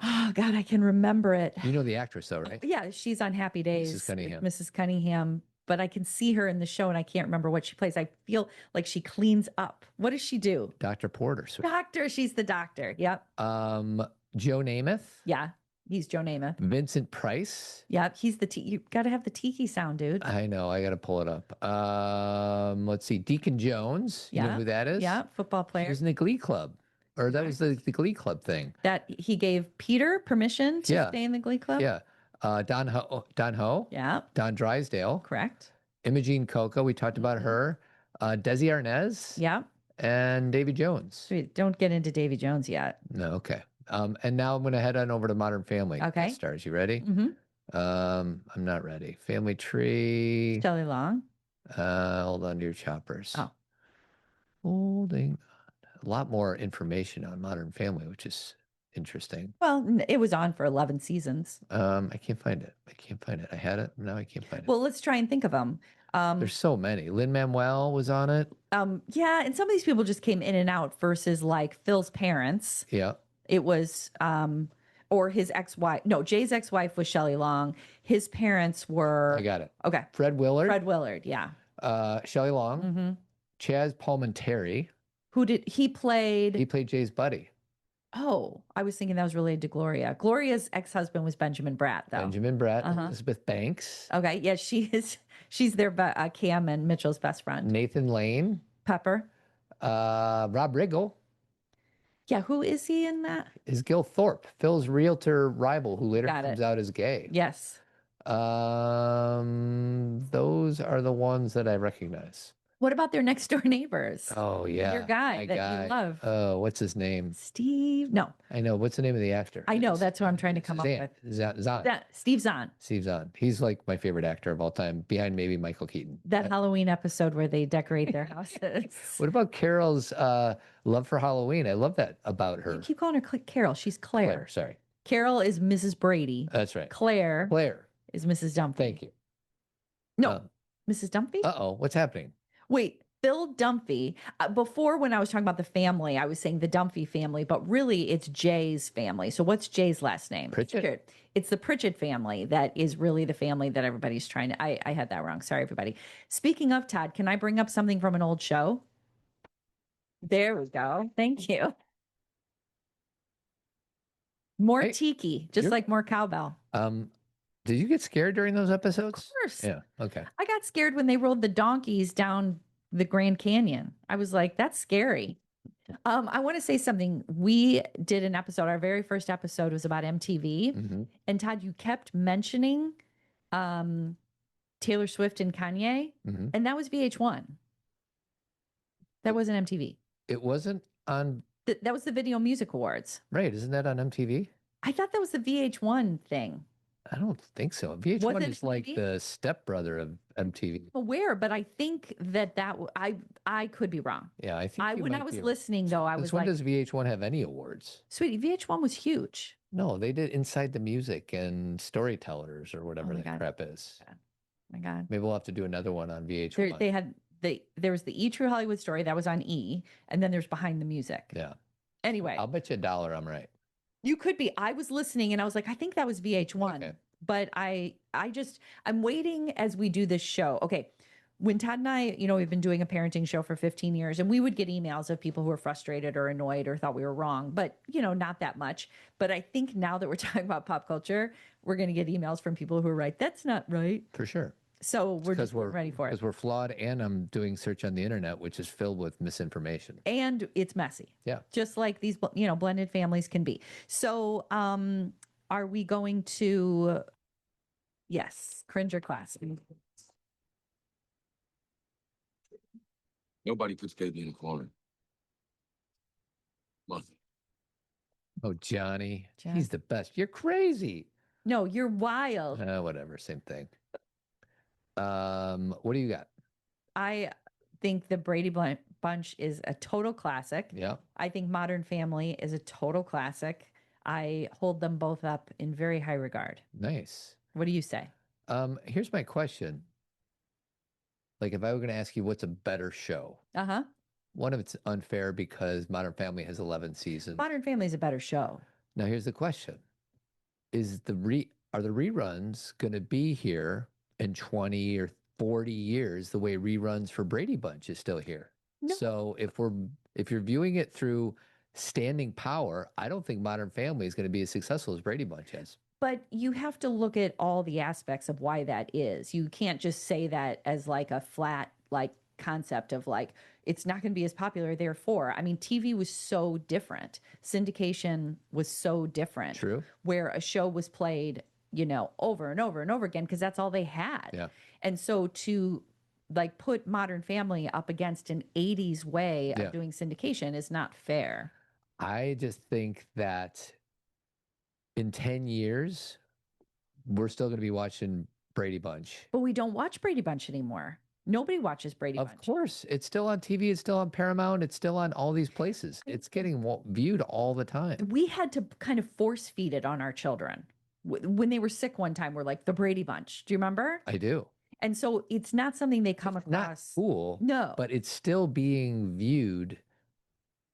Oh God, I can remember it. You know the actress though, right? Yeah, she's on Happy Days. Mrs. Cunningham. But I can see her in the show and I can't remember what she plays. I feel like she cleans up. What does she do? Dr. Porter. Doctor. She's the doctor. Yep. Joe Namath. Yeah. He's Joe Namath. Vincent Price. Yep. He's you got to have the tiki sound, dude. I know. I got to pull it up. Let's see. Deacon Jones. You know who that is? Yeah. Football player. He was in the Glee Club. Or that was the Glee Club thing. That he gave Peter permission to stay in the Glee Club? Yeah. Don Ho. Yeah. Don Drysdale. Correct. Imogene Coca. We talked about her. Desi Arnaz. Yeah. And Davy Jones. Sweet. Don't get into Davy Jones yet. No. Okay. And now I'm going to head on over to Modern Family. Okay. Stars. You ready? Mm-hmm. I'm not ready. Family Tree. Shelley Long. Hold on to your choppers. Oh. Holding a lot more information on Modern Family, which is interesting. Well, it was on for 11 seasons. I can't find it. I had it. Now I can't find it. Well, let's try and think of them. There's so many. Lin-Manuel was on it. Yeah, and some of these people just came in and out versus like Phil's parents. Yeah. It was or his ex-wife. No, Jay's ex-wife was Shelley Long. His parents were I got it. Okay. Fred Willard. Yeah. Shelley Long. Mm-hmm. Chaz Palminteri. Who did he played? He played Jay's buddy. Oh, I was thinking that was related to Gloria. Gloria's ex-husband was Benjamin Bratt, though. Benjamin Bratt, Elizabeth Banks. Okay, yeah, she's their Cam and Mitchell's best friend. Nathan Lane. Pepper. Rob Riggle. Yeah, who is he in that? Is Gil Thorpe, Phil's realtor rival, who later Got comes it. out as gay. Yes. Those are the ones that I recognize. What about their next door neighbors? Oh, yeah. Your guy My that guy. you love. Oh, what's his name? Steve. No. I know. What's the name of the actor? I know. That's what I'm trying to come up Zahn. with. Zahn. Steve Zahn. Steve Zahn. He's like my favorite actor of all time, behind maybe Michael Keaton. That Halloween episode where they decorate their houses. What about Carol's love for Halloween? I love that about her. You keep calling her Carol. She's Claire. Sorry. Carol is Mrs. Brady. That's right. Claire is Mrs. Dumphy. Thank you. No, Mrs. Dumphy? Uh-oh. What's happening? Wait, Phil Dumphy. Before, when I was talking about the family, I was saying the Dumphy family, but really it's Jay's family. So what's Jay's last name? Pritchett. It's the Pritchett family that is really the family that everybody's trying to. I had that wrong. Sorry, everybody. Speaking of Todd, can I bring up something from an old show? There we go. Thank you. More tiki, just like more cowbell. Did you get scared during those episodes? Of course. Yeah. Okay. I got scared when they rode the donkeys down the Grand Canyon. I was like, that's scary. I want to say something. We did an episode. Our very first episode was about MTV. Mm-hmm. And Todd, you kept mentioning Taylor Swift and Kanye. Mm-hmm. And that was VH1. That wasn't MTV. It wasn't on. That was the Video Music Awards. Right. Isn't that on MTV? I thought that was the VH1 thing. I don't think so. VH1 is like the stepbrother of MTV. Aware, but I think I could be wrong. Yeah, I think when I was listening though, I was when like, does VH1 have any awards? sweetie, VH1 was huge. No, they did Inside the Music and Storytellers or whatever my that God. crap is. Oh my God. Maybe we'll have to do another one on VH1. There was the E True Hollywood Story that was on E, and then there's Behind the Music. Yeah. Anyway, I'll bet you $1 I'm right. you could be. I was listening and I was like, I think that was VH1. Okay. But I'm waiting as we do this show. Okay. When Todd and I, we've been doing a parenting show for 15 years, and we would get emails of people who were frustrated or annoyed or thought we were wrong, but not that much. But I think now that we're talking about pop culture, we're going to get emails from people who are right. That's not right. For sure. So we're just ready for it. Because we're flawed, and I'm doing search on the internet, which is filled with misinformation. And it's messy. Yeah. Just like these, blended families can be. So are we going to, yes, cringe or class? Nobody puts baby in the corner. Mother. Oh, Johnny. He's the best. You're crazy. No, you're wild. Whatever, same thing. What do you got? I think the Brady Bunch is a total classic. Yeah. I think Modern Family is a total classic. I hold them both up in very high regard. Nice. What do you say? Here's my question. Like, if I were going to ask you what's a better show, one of it's unfair because Modern Family has 11 seasons. Modern Family is a better show. Now, here's the question: are the reruns going to be here in 20 or 40 years the way reruns for Brady Bunch is still here? No. So if you're viewing it through standing power, I don't think Modern Family is going to be as successful as Brady Bunch is. But you have to look at all the aspects of why that is. You can't just say that as like a flat concept of it's not going to be as popular, therefore. I mean, TV was so different. Syndication was so different. True. Where a show was played, over and over and over again because that's all they had. Yeah. And so to put Modern Family up against an 80s way of doing syndication is not fair. I just think that in 10 years, we're still going to be watching Brady Bunch. But we don't watch Brady Bunch anymore. Nobody watches Brady Bunch. Of course. It's still on TV. It's still on Paramount. It's still on all these places. It's getting viewed all the time. We had to kind of force feed it on our children. When they were sick one time, we're like, the Brady Bunch. Do you remember? I do. And so it's not something they come across. Not cool. No. But it's still being viewed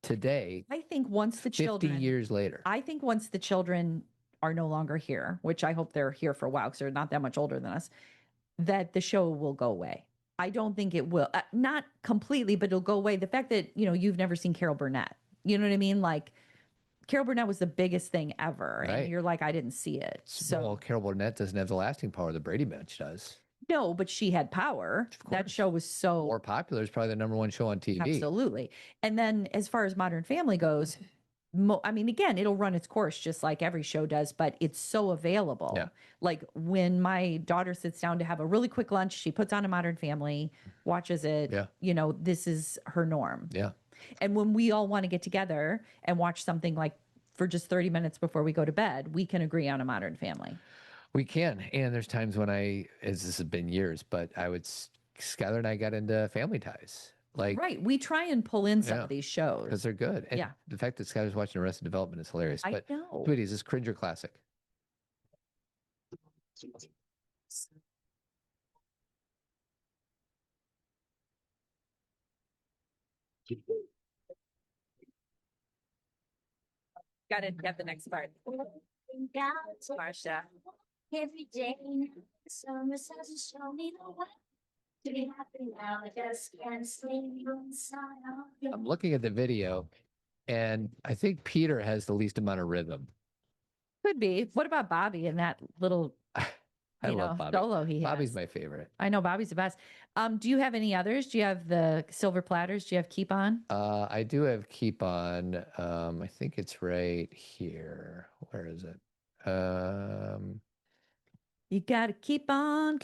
today. I think once the 50 years later. I think once the children are no longer here, which I hope they're here for a while because they're not that much older than us, that the show will go away. I don't think it will. Not completely, but it'll go away. The fact that, you've never seen Carol Burnett, you know what I mean? Carol Burnett was the biggest thing ever. Right. And you're like, I didn't see it. Well, Carol Burnett doesn't have the lasting power the Brady Bunch does. No, but she had power. That show was so more popular. It's probably the number 1 show on TV. Absolutely. And then as far as Modern Family goes, again, it'll run its course just like every show does, but it's so available. Yeah. Like when my daughter sits down to have a really quick lunch, she puts on a Modern Family, watches it. Yeah. This is her norm. Yeah. And when we all want to get together and watch something for just 30 minutes before we go to bed, we can agree on a Modern Family. We can. And there's times when as this has been years, but Skylar and I got into Family Ties. Right. We try and pull in some of these shows. Because they're good. And the fact that Skylar's watching Arrested Development is hilarious. I know. Sweetie, is this cringe or classic? Got to get the next part. Marsha. Every day, the summer says to show me the way. To be happy now, I just can't sleep inside of you. I'm looking at the video, and I think Peter has the least amount of rhythm. Could be. What about Bobby and that little I love Bobby. solo he has? Bobby's my favorite. I know Bobby's the best. Do you have any others? Do you have the silver platters? Do you have Keep On? I do have Keep On. I think it's right here. Where is it? You gotta keep on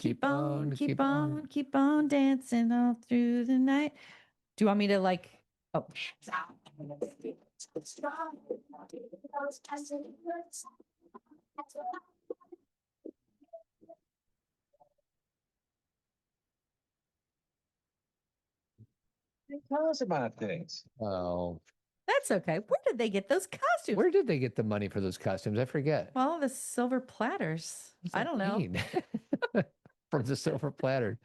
dancing all through the night. Do you want me to oh. Tell us about things. Oh. That's okay. Where did they get those costumes? Where did they get the money for those costumes? I forget. Well, the silver platters. I don't know. From the silver platter.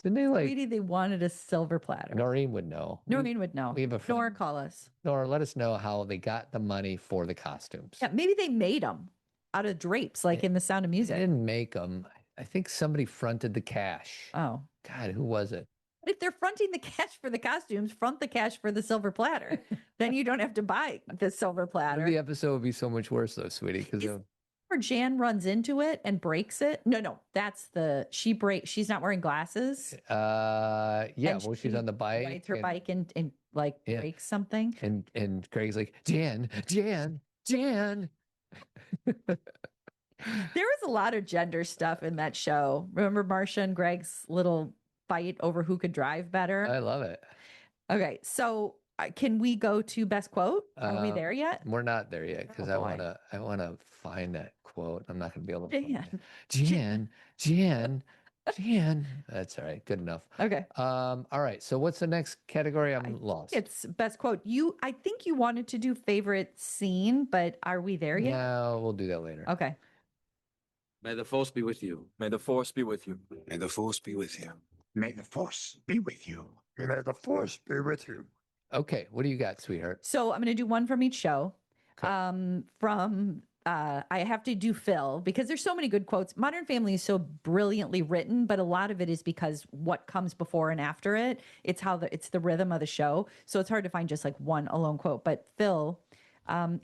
Didn't they like? Sweetie, they wanted a silver platter. Noreen would know. Noreen would know. We have a friend. Nora, call us. Nora, let us know how they got the money for the costumes. Yeah, maybe they made them out of drapes, like in The Sound of They Music. didn't make them. I think somebody fronted the cash. Oh. God, who was it? But if they're fronting the cash for the costumes, front the cash for the silver platter. Then you don't have to buy the silver platter. The episode would be so much worse though, sweetie. Because where Jan runs into it and breaks it. No, that's she's not wearing glasses. Yeah, well, she's on the bike. Rides her bike and like breaks something. And Greg's like, Jan. There was a lot of gender stuff in that show. Remember Marcia and Greg's little fight over who could drive better? I love it. Okay, so can we go to best quote? Are we there yet? We're not there yet because Oh, I wanna find that quote. I'm not gonna be able to find Jan. it. Jan. That's all right. Good enough. Okay. All right. So what's the next category? I'm lost. It's best quote. I think you wanted to do favorite scene, but are we there yet? No, we'll do that later. Okay. May the force be with you. May the force be with you. May the force be with you. May the force be with you. May the force be with you. Okay. What do you got, sweetheart? So I'm going to do one from each show. Okay. I have to do Phil because there's so many good quotes. Modern Family is so brilliantly written, but a lot of it is because what comes before and after it. It's it's the rhythm of the show. So it's hard to find just like one alone quote. But Phil,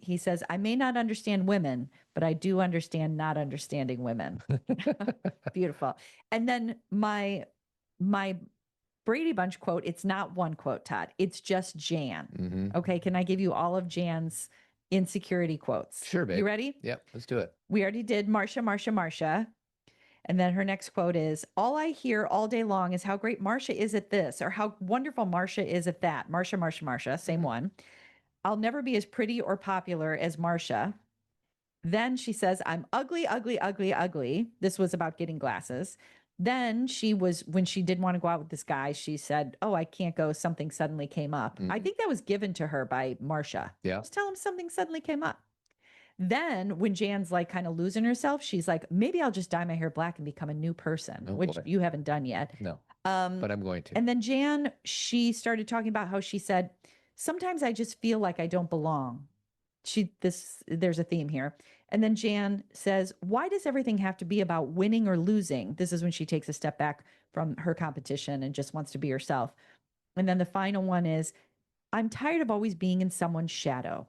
he says, "I may not understand women, but I do understand not understanding women." Beautiful. And then my Brady Bunch quote, it's not one quote, Todd. It's just Jan. Mm-hmm. Okay. Can I give you all of Jan's insecurity quotes? Sure, babe. You ready? Yep. Let's do it. We already did Marcia. And then her next quote is, "All I hear all day long is how great Marcia is at this or how wonderful Marcia is at that." Marcia, same one. "I'll never be as pretty or popular as Marcia." Then she says, "I'm ugly, ugly, ugly, ugly." This was about getting glasses. Then when she didn't want to go out with this guy, she said, "Oh, I can't go. Something suddenly came up." I think that was given to her by Marcia. Yeah. Just tell him something suddenly came up. Then when Jan's like kind of losing herself, she's like, "Maybe I'll just dye my hair black and become a new person," which you haven't done yet. No, but I'm going to. And then Jan, she started talking about how she said, "Sometimes I just feel like I don't belong." There's a theme here. And then Jan says, "Why does everything have to be about winning or losing?" This is when she takes a step back from her competition and just wants to be herself. And then the final one is, "I'm tired of always being in someone's shadow,"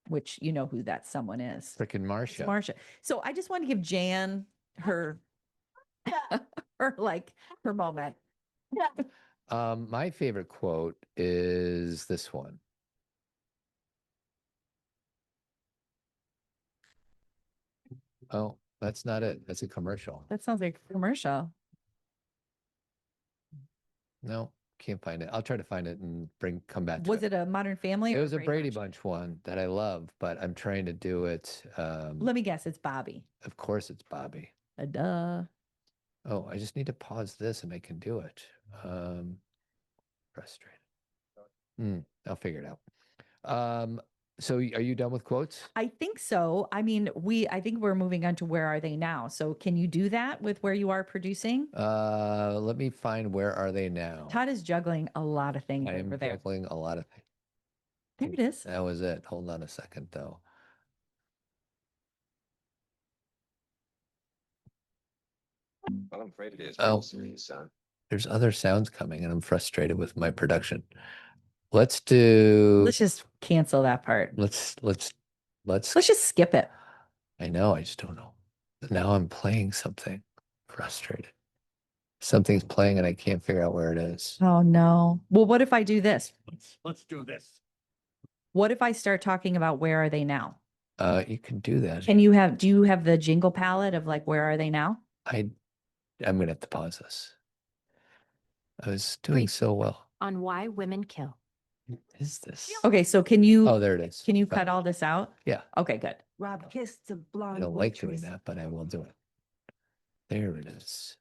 which you know who that someone is. Frickin' Marcia. It's Marcia. So I just want to give Jan her her moment. My favorite quote is this one. Oh, that's not it. That's a commercial. That sounds like a commercial. No, can't find it. I'll try to find it and come back to Was it a Modern Family? It or was a Brady Bunch one that I love, but I'm trying to do it. Let me guess. It's Bobby. Of course it's Bobby. Duh. Oh, I just need to pause this and I can do it. Frustrated. I'll figure it out. So are you done with quotes? I think so. I mean, I think we're moving on to Where Are They Now? So can you do that with where you are producing? Let me find Where Are They Now? Todd is juggling a lot of things I am over there. juggling a lot of things. There it is. That was it. Hold on a second, though. Well, I'm afraid it is. Oh, Son. there's other sounds coming, and I'm frustrated with my production. Let's just cancel that part. Let's just skip it. I know. I just don't know. Now I'm playing something. Frustrated. Something's playing and I can't figure out where it is. Oh no. Well, what if I do this? Let's do this. What if I start talking about Where Are They Now? You can do that. Do you have the jingle palette of like Where Are They Now? I'm gonna have to pause this. I was doing so well. On why women kill. Is this? Okay, so can you? Oh, there it is. Can you cut all this out? Yeah. Okay, good. Rob kissed a blonde. I don't like doing that, but I will do it. There it is.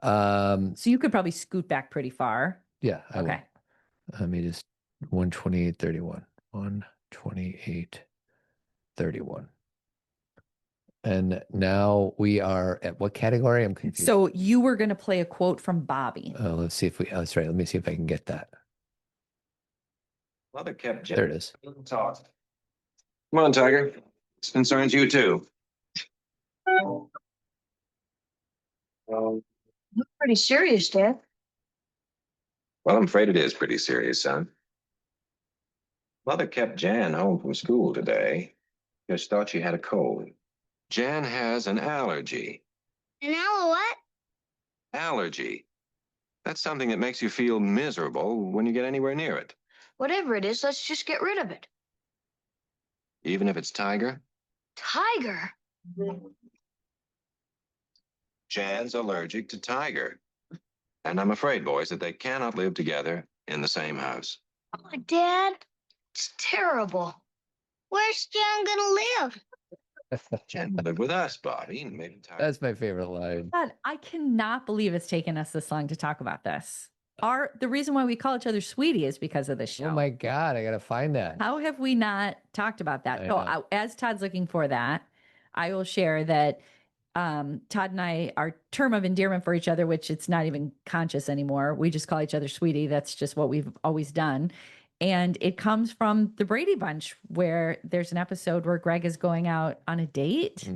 So you could probably scoot back pretty far. Yeah. I will. Okay. Let me just 128.31. 128:31. And now we are at what category? I'm confused. So you were going to play a quote from Bobby. Let's see if we, that's right. Let me see if I can get that. Mother kept Jen. There it is. Talk. Come on, Tiger. This concerns you too. Pretty serious, Dad. Well, I'm afraid it is pretty serious, son. Mother kept Jan home from school today. Just thought she had a cold. Jan has an allergy. And now what? Allergy. That's something that makes you feel miserable when you get anywhere near it. Whatever it is, let's just get rid of it. Even if it's Tiger? Tiger? Jan's allergic to Tiger. And I'm afraid, boys, that they cannot live together in the same house. Oh, Dad, it's terrible. Where's Jan gonna live? Jan will live with us, Bobby, and maybe Tiger. That's my favorite line. God, I cannot believe it's taken us this long to talk about this. The reason why we call each other sweetie is because of this show. Oh my God, I got to find that. How have we not talked about that? I So know. as Todd's looking for that, I will share that Todd and I, our term of endearment for each other, which it's not even conscious anymore. We just call each other sweetie. That's just what we've always done. And it comes from the Brady Bunch, where there's an episode where Greg is going out on a date.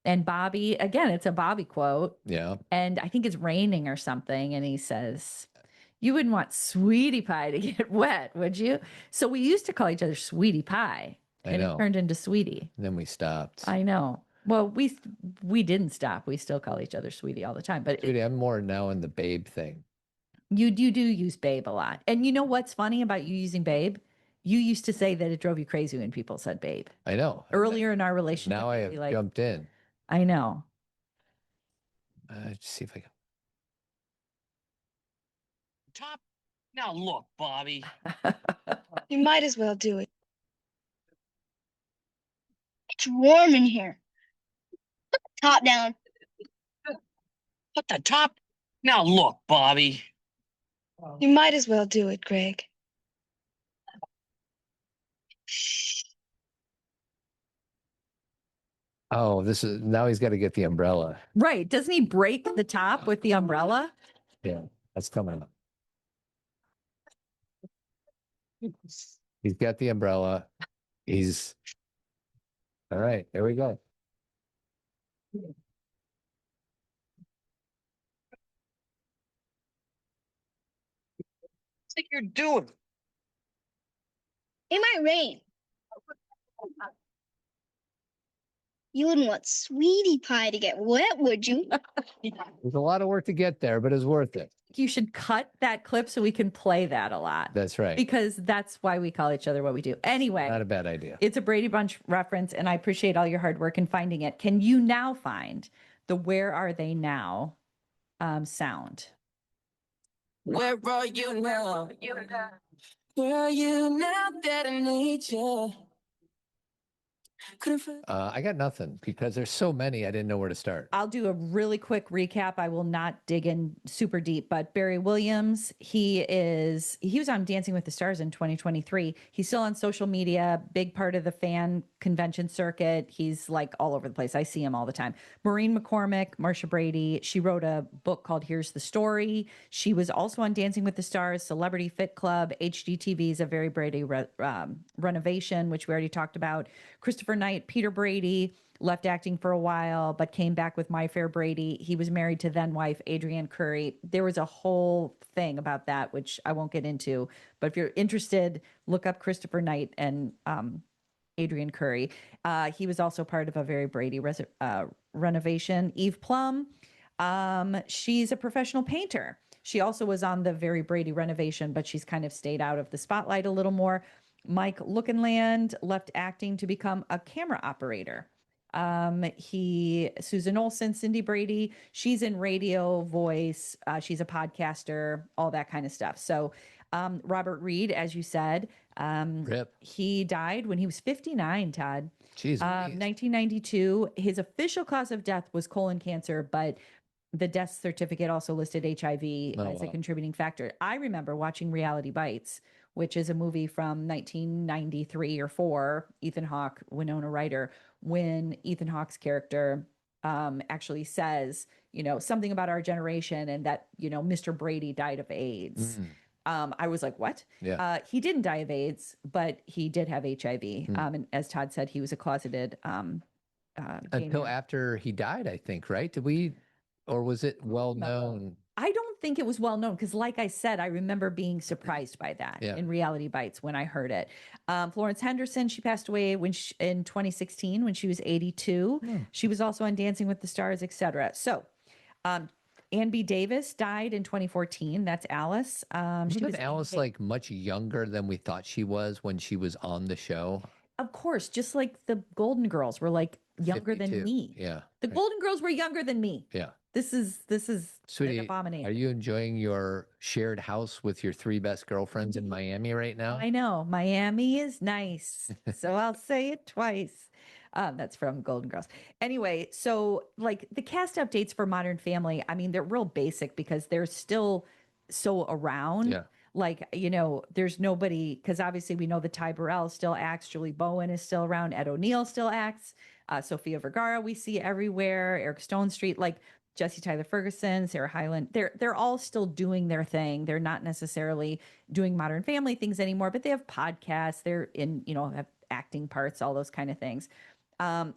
And Bobby, again, it's a Bobby quote. Yeah. And I think it's raining or something. And he says, "You wouldn't want sweetie pie to get wet, would you?" So we used to call each other sweetie pie. I And know. it turned into sweetie. And then we stopped. I know. Well, we didn't stop. We still call each other sweetie all the time. But Sweetie, I'm more now in the babe thing. you do use babe a lot. And you know what's funny about you using babe? You used to say that it drove you crazy when people said babe. I know. Earlier in our relationship. Now I you'd have be like, jumped in. I know. Let's see if I can. Top. Now look, Bobby. You might as well do it. It's warm in here. Put the top down. Put the top. Now look, Bobby. You might as well do it, Greg. Oh, this is now he's got to get the umbrella. Right. Doesn't he break the top with the umbrella? Yeah, that's coming up. He's got the umbrella. He's all right. There we go. What's you're doing? It might rain. You wouldn't want sweetie pie to get wet, would you? There's a lot of work to get there, but it's worth it. You should cut that clip so we can play that a lot. That's right. Because that's why we call each other what we do. Anyway. Not a bad idea. It's a Brady Bunch reference, and I appreciate all your hard work in finding it. Can you now find the "Where Are They Now" sound? Where are you now? Where are you now that I need you? I got nothing because there's so many. I didn't know where to start. I'll do a really quick recap. I will not dig in super deep, but Barry Williams, he was on Dancing with the Stars in 2023. He's still on social media, big part of the fan convention circuit. He's like all over the place. I see him all the time. Maureen McCormick, Marsha Brady, she wrote a book called Here's the Story. She was also on Dancing with the Stars, Celebrity Fit Club, HGTV's A Very Brady Renovation, which we already talked about. Christopher Knight, Peter Brady, left acting for a while, but came back with My Fair Brady. He was married to then wife Adrienne Curry. There was a whole thing about that, which I won't get into. But if you're interested, look up Christopher Knight and Adrienne Curry. He was also part of A Very Brady Renovation. Eve Plum, she's a professional painter. She also was on The Very Brady Renovation, but she's kind of stayed out of the spotlight a little more. Mike Lookenland left acting to become a camera operator. Susan Olsen, Cindy Brady, she's in radio, voice, she's a podcaster, all that kind of stuff. So Robert Reed, as you said, Rip. He died when he was 59, Todd. Jeez. 1992. His official cause of death was colon cancer, but the death certificate also listed HIV as a contributing factor. I remember watching Reality Bites which is a movie from 1993 or 4, Ethan Hawke, Winona Ryder, when Ethan Hawke's character actually says, something about our generation and that, Mr. Brady died of AIDS. I was like, what? Yeah. He didn't die of AIDS, but he did have HIV. And as Todd said, he was a closeted until after he died, I think, right? Or was it well known? I don't think it was well known because, like I said, I remember being surprised by that in Reality Bites when I heard it. Florence Henderson, she passed away in 2016 when she was 82. She was also on Dancing with the Stars, etc. So, Ann B. Davis died in 2014. That's Alice. She was Alice like much younger than we thought she was when she was on the show. Of course, just like the Golden Girls were like younger 52. than me. Yeah. The Golden Girls were younger than me. Yeah. This is Sweetie, an abomination. are you enjoying your shared house with your 3 best girlfriends in Miami right now? I know. Miami is nice. So I'll say it twice. That's from Golden Girls. Anyway, so like the cast updates for Modern Family, I mean, they're real basic because they're still so around. Yeah. Like, there's nobody, because obviously we know that Ty Burrell still acts, Julie Bowen is still around, Ed O'Neill still acts, Sofia Vergara we see everywhere, Eric Stone Street, like Jesse Tyler Ferguson, Sarah Hyland, they're all still doing their thing. They're not necessarily doing Modern Family things anymore, but they have podcasts, they're in, have acting parts, all those kind of things.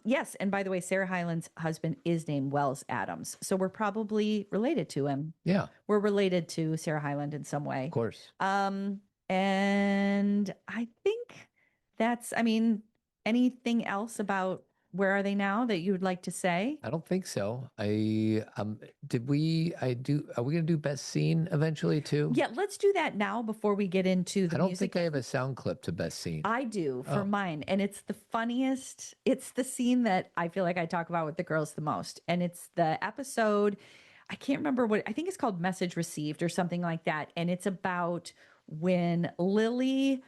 Yes, and by the way, Sarah Hyland's husband is named Wells Adams, so we're probably related to him. Yeah, we're related to Sarah Hyland in some way, of course. And I think that's. I mean, anything else about Where Are They Now that you would like to say? I don't think so. Are we going to do best scene eventually too? Yeah, let's do that now before we get into the I don't music. think I have a sound clip to best scene. I do for mine, and it's the funniest. It's the scene that I feel like I talk about with the girls the most, and it's the episode. I can't remember I think it's called Message Received or something like that, and it's about when Lily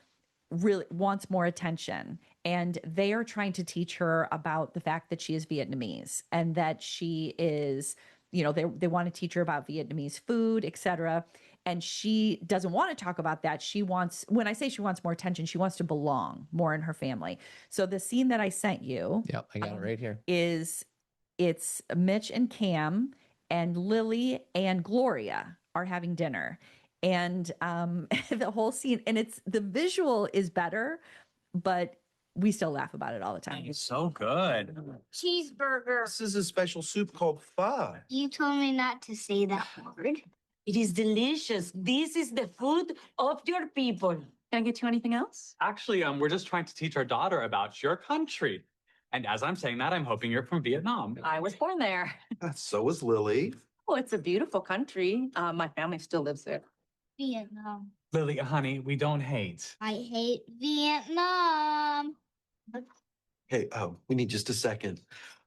really wants more attention, and they are trying to teach her about the fact that she is Vietnamese and that she is, they want to teach her about Vietnamese food, etc. And she doesn't want to talk about that. When I say she wants more attention, she wants to belong more in her family. So the scene that I sent you, yep, I got it right here, it's Mitch and Cam and Lily and Gloria are having dinner. And the whole scene, and the visual is better, but we still laugh about it all the time. It's so good. Cheeseburger. This is a special soup called pho. You told me not to say that word. It is delicious. This is the food of your people. Can I get you anything else? Actually, we're just trying to teach our daughter about your country. And as I'm saying that, I'm hoping you're from Vietnam. I was born there. So was Lily. Oh, it's a beautiful country. My family still lives there. Vietnam. Lily, honey, we don't hate. I hate Vietnam. Hey, we need just a second.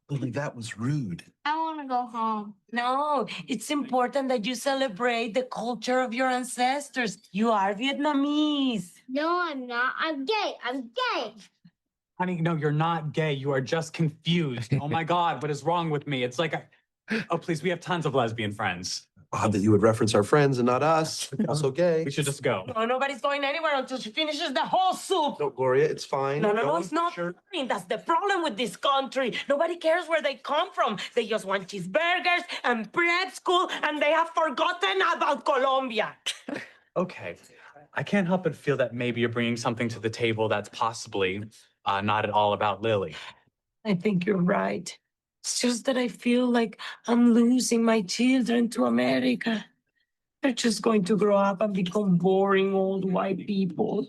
Lily, that was rude. I want to go home. No, it's important that you celebrate the culture of your ancestors. You are Vietnamese. No, I'm not. I'm gay. I'm gay. Honey, no, you're not gay. You are just confused. Oh my God, what is wrong with me? It's like, oh, please, we have tons of lesbian friends. Odd that you would reference our friends and not us. Also gay. We should just go. No, nobody's going anywhere until she finishes the whole soup. No, Gloria, it's fine. No, it's not fine. That's the problem with this country. Nobody cares where they come from. They just want cheeseburgers and prep school, and they have forgotten about Colombia. Okay. I can't help but feel that maybe you're bringing something to the table that's possibly not at all about Lily. I think you're right. It's just that I feel like I'm losing my children to America. They're just going to grow up and become boring old white people.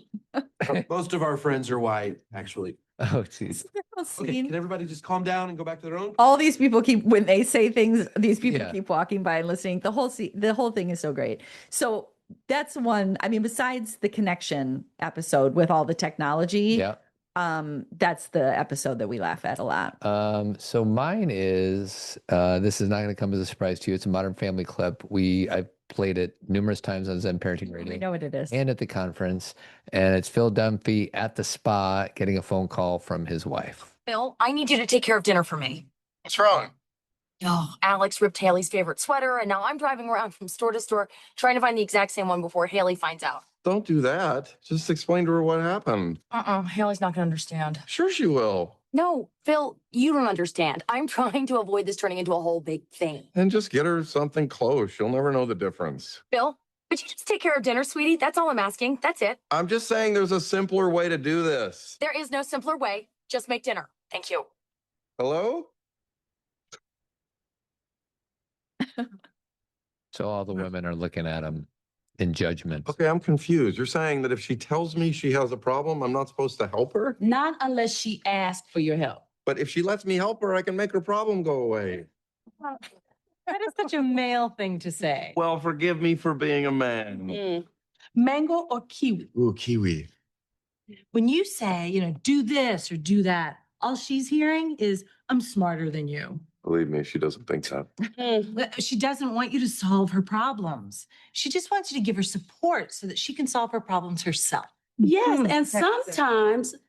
Most of our friends are white, actually. Oh, jeez. Okay, can everybody just calm down and go back to their own? All these people when they say things, these people keep walking by and listening. The whole thing is so great. So that's one. I mean, besides the connection episode with all the technology, that's the episode that we laugh at a lot. So mine is this is not going to come as a surprise to you. It's a Modern Family clip. I've played it numerous times on Zen Parenting Radio. We know what it is. And at the conference, and it's Phil Dunphy at the spa getting a phone call from his wife. Phil, I need you to take care of dinner for me. What's wrong? Oh, Alex ripped Haley's favorite sweater, and now I'm driving around from store to store trying to find the exact same one before Haley finds out. Don't do that. Just explain to her what happened. Haley's not gonna understand. Sure she will. No, Phil, you don't understand. I'm trying to avoid this turning into a whole big thing. And just get her something close. She'll never know the difference. Phil, could you just take care of dinner, sweetie? That's all I'm asking. That's it. I'm just saying there's a simpler way to do this. There is no simpler way. Just make dinner. Thank you. Hello? So all the women are looking at him in judgment. Okay, I'm confused. You're saying that if she tells me she has a problem, I'm not supposed to help her? Not unless she asks for your help. But if she lets me help her, I can make her problem go away. That is such a male thing to say. Well, forgive me for being a man. Mango or kiwi? Ooh, kiwi. When you say, do this or do that, all she's hearing is, I'm smarter than you. Believe me, she doesn't think so. She doesn't want you to solve her problems. She just wants you to give her support so that she can solve her problems herself. Yes, and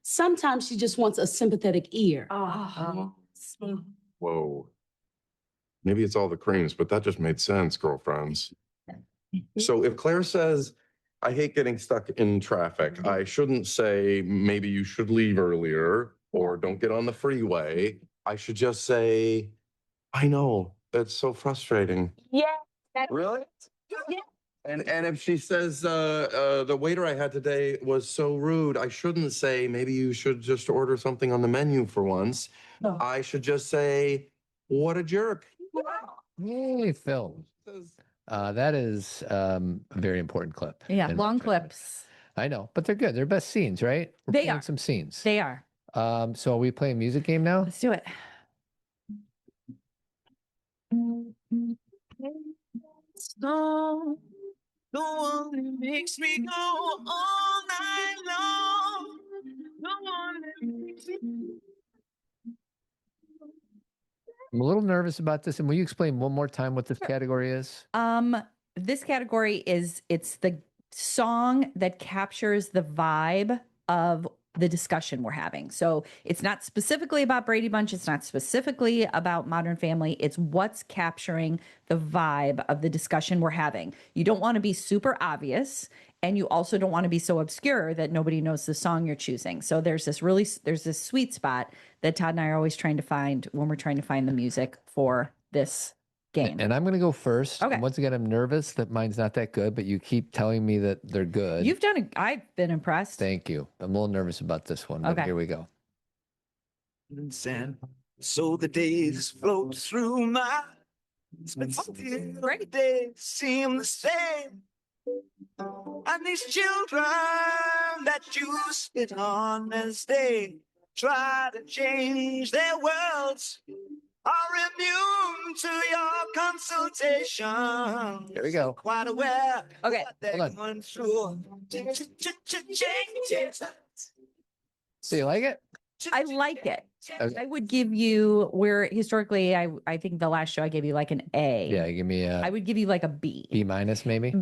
sometimes she just wants a sympathetic ear. Whoa. Maybe it's all the creams, but that just made sense, girlfriends. So if Claire says, I hate getting stuck in traffic, I shouldn't say, maybe you should leave earlier or don't get on the freeway. I should just say, I know, that's so frustrating. Yeah. Really? Yeah. And if she says, the waiter I had today was so rude, I shouldn't say, maybe you should just order something on the menu for once. No. I should just say, what a jerk. Hey, Phil. That is a very important clip. Yeah, in long my judgment. clips. I know, but they're good. They're best scenes, right? We're They playing are. some scenes. They are. So are we playing music game now? Let's do it. Song, the one that makes me go all night long. The one that makes me... I'm a little nervous about this. And will you explain one more time what this category is? This category it's the song that captures the vibe of the discussion we're having. So it's not specifically about Brady Bunch. It's not specifically about Modern Family. It's what's capturing the vibe of the discussion we're having. You don't want to be super obvious, and you also don't want to be so obscure that nobody knows the song you're choosing. So there's this sweet spot that Todd and I are always trying to find when we're trying to find the music for this game. And I'm going to go first. Okay. And once again, I'm nervous that mine's not that good, but you keep telling me that they're good. You've done it. I've been impressed. Thank you. I'm a little nervous about this one, but Okay. here we go. And so the days float through my but still the days seem the same. And these children that you spit on as they try to change their worlds are immune to your consultation. Here we go. Quite aware okay. what they're going through. Changes. So you like it? I like it. Okay. I would give you where historically I think the last show I gave you like an A. Yeah, give me I would give you like a B. B minus maybe.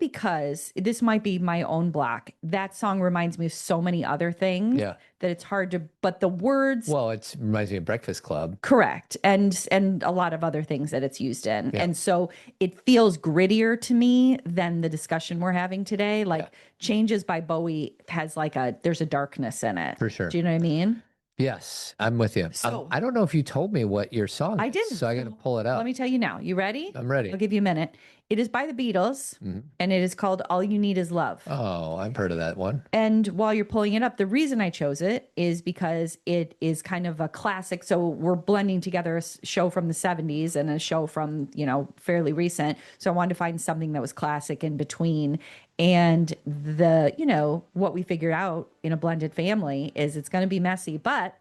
Because this might be my own block. That song reminds me of so many other things Yeah. that it's hard to, but the words. Well, it reminds me of Breakfast Club. Correct. And a lot of other things that it's used in. Yeah. And so it feels grittier to me than the discussion we're having today. Like Changes by Bowie has there's a darkness in it. For sure. Do you know what I mean? Yes, I'm with you. So- I don't know if you told me what your song I is, didn't. so I got to pull it out. Let me tell you now. You ready? I'm ready. I'll give you a minute. It is by the Beatles and it is called All You Need Is Love. Oh, I've heard of that one. And while you're pulling it up, the reason I chose it is because it is kind of a classic. So we're blending together a show from the 70s and a show from, fairly recent. So I wanted to find something that was classic in between. And what we figured out in a blended family is it's going to be messy, but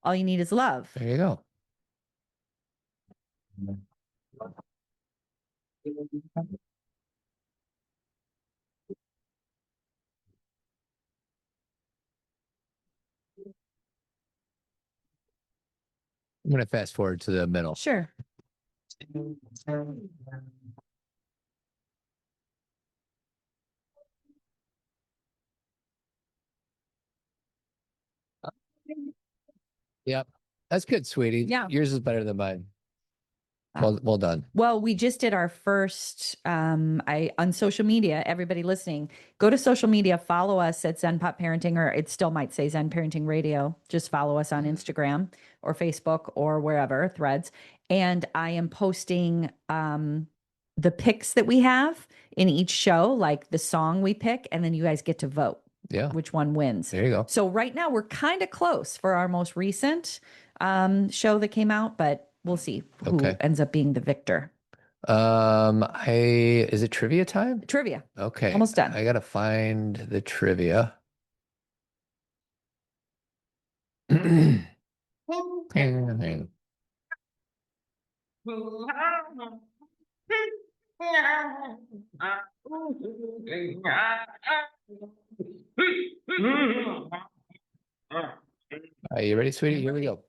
all you need is love. There you go. I'm going to fast forward to the middle. Sure. Yep. That's good, sweetie. Yeah. Yours is better than mine. Well done. Well, we just did our first on social media, everybody listening, go to social media, follow us at Zen Pop Parenting, or it still might say Zen Parenting Radio. Just follow us on Instagram or Facebook or wherever, Threads. And I am posting the picks that we have in each show, like the song we pick, and then you guys get to vote. Yeah. Which one wins. There you go. So right now we're kind of close for our most recent show that came out, but we'll see who ends up being the victor. Is it trivia time? Trivia. Okay. Almost done. I gotta find the trivia. Are you ready, sweetie? Here we go.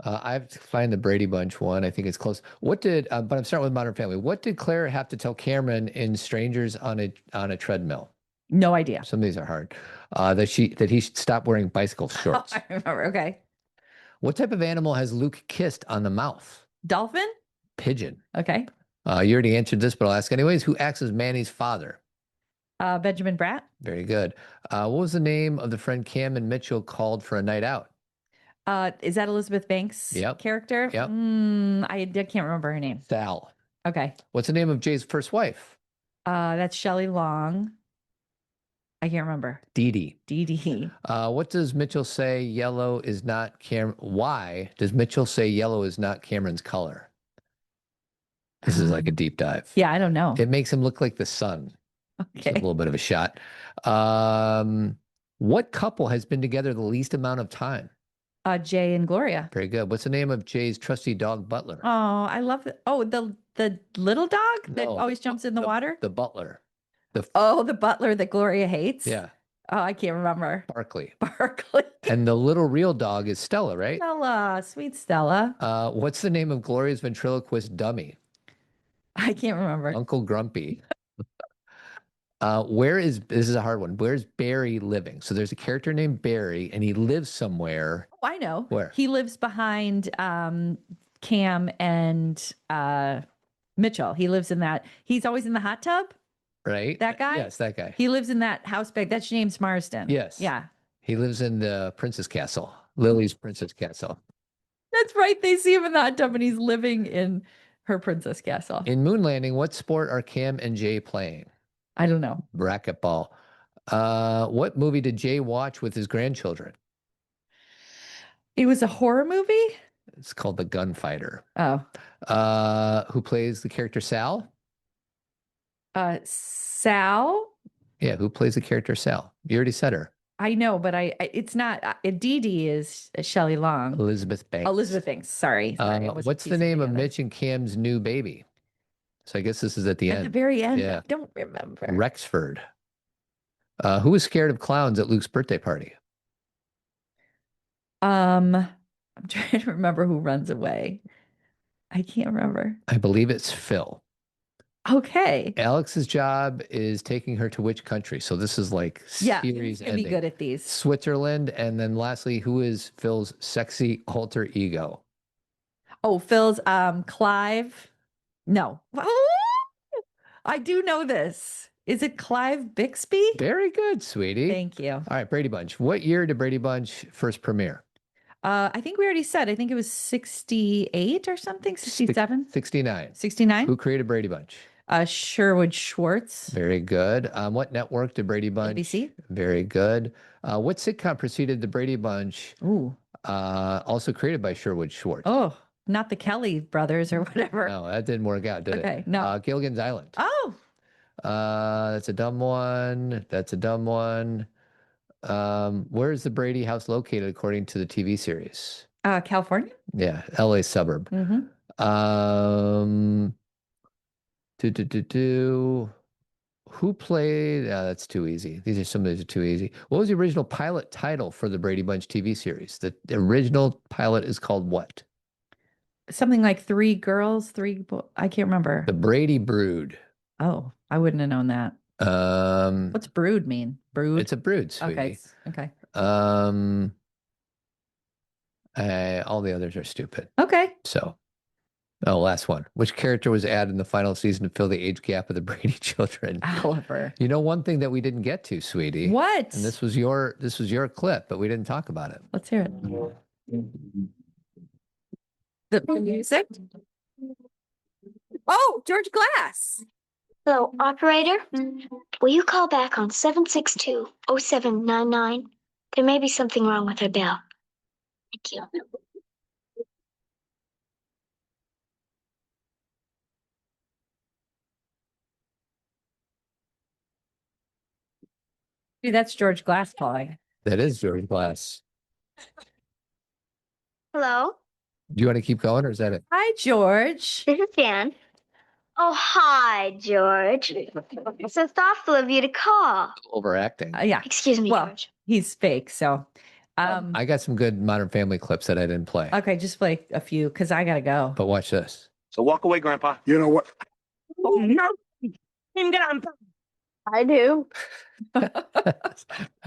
I have to find the Brady Bunch one. I think it's close. But I'm starting with Modern Family. What did Claire have to tell Cameron in Strangers on a Treadmill? No idea. Some of these are hard. That he should stop wearing bicycle shorts. I remember. Okay. What type of animal has Luke kissed on the mouth? Dolphin? Pigeon. Okay. You already answered this, but I'll ask anyways. Who acts as Manny's father? Benjamin Bratt. Very good. What was the name of the friend Cam and Mitchell called for a night out? Is that Elizabeth Banks' character? Yep. I can't remember her name. Sal. Okay. What's the name of Jay's first wife? That's Shelley Long. I can't remember. Dee Dee. Dee Dee. What does Mitchell say yellow is not Why does Mitchell say yellow is not Cameron's color? This is like a deep dive. Yeah, I don't know. It makes him look like the sun. Okay. It's a little bit of a shot. What couple has been together the least amount of time? Jay and Gloria. Very good. What's the name of Jay's trusty dog, Butler? Oh, I love it. Oh, the little dog that always jumps in the water? The butler. The butler that Gloria hates? Yeah. Oh, I can't remember. Barkley. Barkley. And the little real dog is Stella, right? Stella. Sweet Stella. What's the name of Gloria's ventriloquist dummy? I can't remember. Uncle Grumpy. This is a hard one. Where's Barry living? So there's a character named Barry and he lives somewhere. Oh, I know. Where? He lives behind Cam and Mitchell. He lives in that. He's always in the hot tub. Right? That guy? Yes, that guy. He lives in that house back. That's James Marsden. Yes. Yeah. He lives in the Princess Castle. Lily's Princess Castle. That's right. They see him in the hot tub and he's living in her princess castle. In Moon Landing, what sport are Cam and Jay playing? I don't know. Racquetball. What movie did Jay watch with his grandchildren? It was a horror movie? It's called The Gunfighter. Oh. Who plays the character Sal? Sal? Yeah, who plays the character Sal? You already said her. I know, but it's not. Dee Dee is Shelley Long. Elizabeth Banks. Elizabeth Banks. Sorry. What's the name of Mitch and Cam's new baby? So I guess this is at the end. At the very end? Yeah. I don't remember. Rexford. Who was scared of clowns at Luke's birthday party? I'm trying to remember who runs away. I can't remember. I believe it's Phil. Okay. Alex's job is taking her to which country? So this is like series ending. Be good at these. Switzerland. And then lastly, who is Phil's sexy alter ego? Oh, Phil's Clive. No. I do know this. Is it Clive Bixby? Very good, sweetie. Thank you. All right, Brady Bunch. What year did Brady Bunch first premiere? I think we already said. I think it was 68 or something. 67. 69. 69. Who created Brady Bunch? Sherwood Schwartz. Very good. What network did Brady Bunch? ABC. Very good. What sitcom preceded the Brady Bunch? Ooh. Also created by Sherwood Schwartz. Oh, not the Kelly brothers or whatever. No, that didn't work out, did it? Okay, no. Gilligan's Island. Oh. That's a dumb one. That's a dumb one. Where is the Brady house located according to the TV series? California. Yeah, LA suburb. Who played? That's too easy. Some of these are too easy. What was the original pilot title for the Brady Bunch TV series? The original pilot is called what? Something like Three Girls, I can't remember. The Brady Brood. Oh, I wouldn't have known that. What's brood mean? Brood? It's a brood, sweetie. Okay. All the others are stupid. Okay. So Oh, last one. Which character was added in the final season to fill the age gap of the Brady children? Oliver. You know one thing that we didn't get to, sweetie. What? And this was your clip, but we didn't talk about it. Let's hear it. The music? Oh, George Glass. Hello, operator. Will you call back on 762-0799? There may be something wrong with her bell. Thank you. Dude, that's George Glass calling. That is George Glass. Hello? Do you want to keep going, or is that it? Hi, George. This is Dan. Oh, hi, George. So thoughtful of you to call. Overacting. Yeah. Excuse me, Well, George. he's fake, so. I got some good Modern Family clips that I didn't play. Okay, just play a few because I gotta go. But watch this. So walk away, Grandpa. You know what? Oh, no. Grandpa. I do. That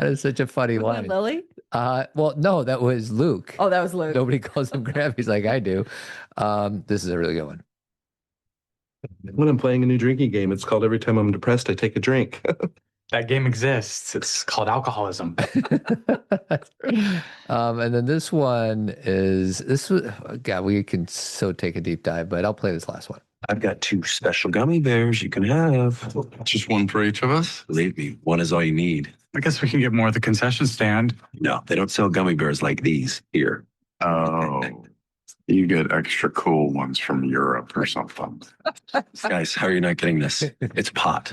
is such a funny Was that line. Lily? Well, no, that was Luke. Oh, that was Luke. Nobody calls him Grampy's like I do. This is a really good one. When I'm playing a new drinking game, it's called Every Time I'm Depressed, I Take a Drink. That game exists. It's called alcoholism. And then this one God, we can so take a deep dive, but I'll play this last one. I've got 2 special gummy bears you can have. Just one for each of us? Believe me, one is all you need. I guess we can get more at the concession stand. No, they don't sell gummy bears like these here. Oh, you get extra cool ones from Europe or something. Guys, how are you not getting this? It's pot.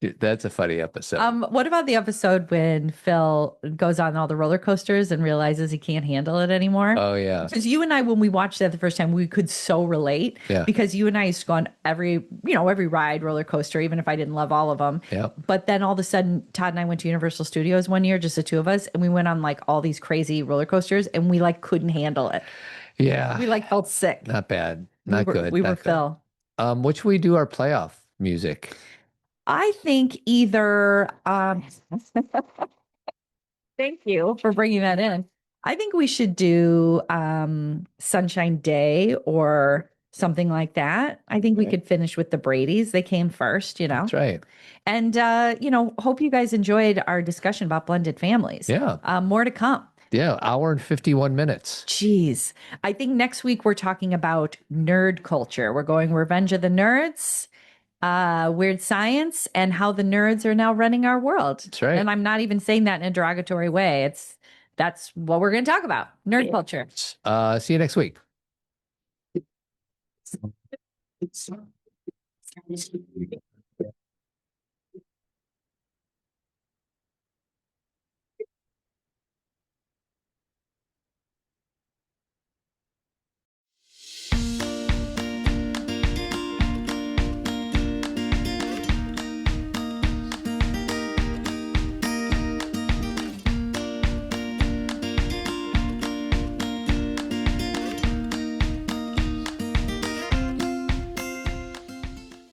Dude, that's a funny episode. What about the episode when Phil goes on all the roller coasters and realizes he can't handle it anymore? Oh yeah. Because you and I, when we watched that the first time, we could so relate. Yeah. Because you and I used to go on every ride, roller coaster, even if I didn't love all of them. Yeah. But then all of a sudden, Todd and I went to Universal Studios one year, just the 2 of us, and we went on like all these crazy roller coasters, and we like couldn't handle it. Yeah. We like felt sick. Not bad. Not good. We not were good. Phil. What should we do our playoff music? I think either. Thank you for bringing that in. I think we should do Sunshine Day or something like that. I think we could finish with the Bradys. They came first, That's right. And, hope you guys enjoyed our discussion about blended families. Yeah. More to come. Yeah. Hour and 51 minutes. Jeez. I think next week we're talking about nerd culture. We're going Revenge of the Nerds, Weird Science, and how the nerds are now running our world. That's right. And I'm not even saying that in a derogatory way. That's what we're going to talk about. Nerd culture. See you next week.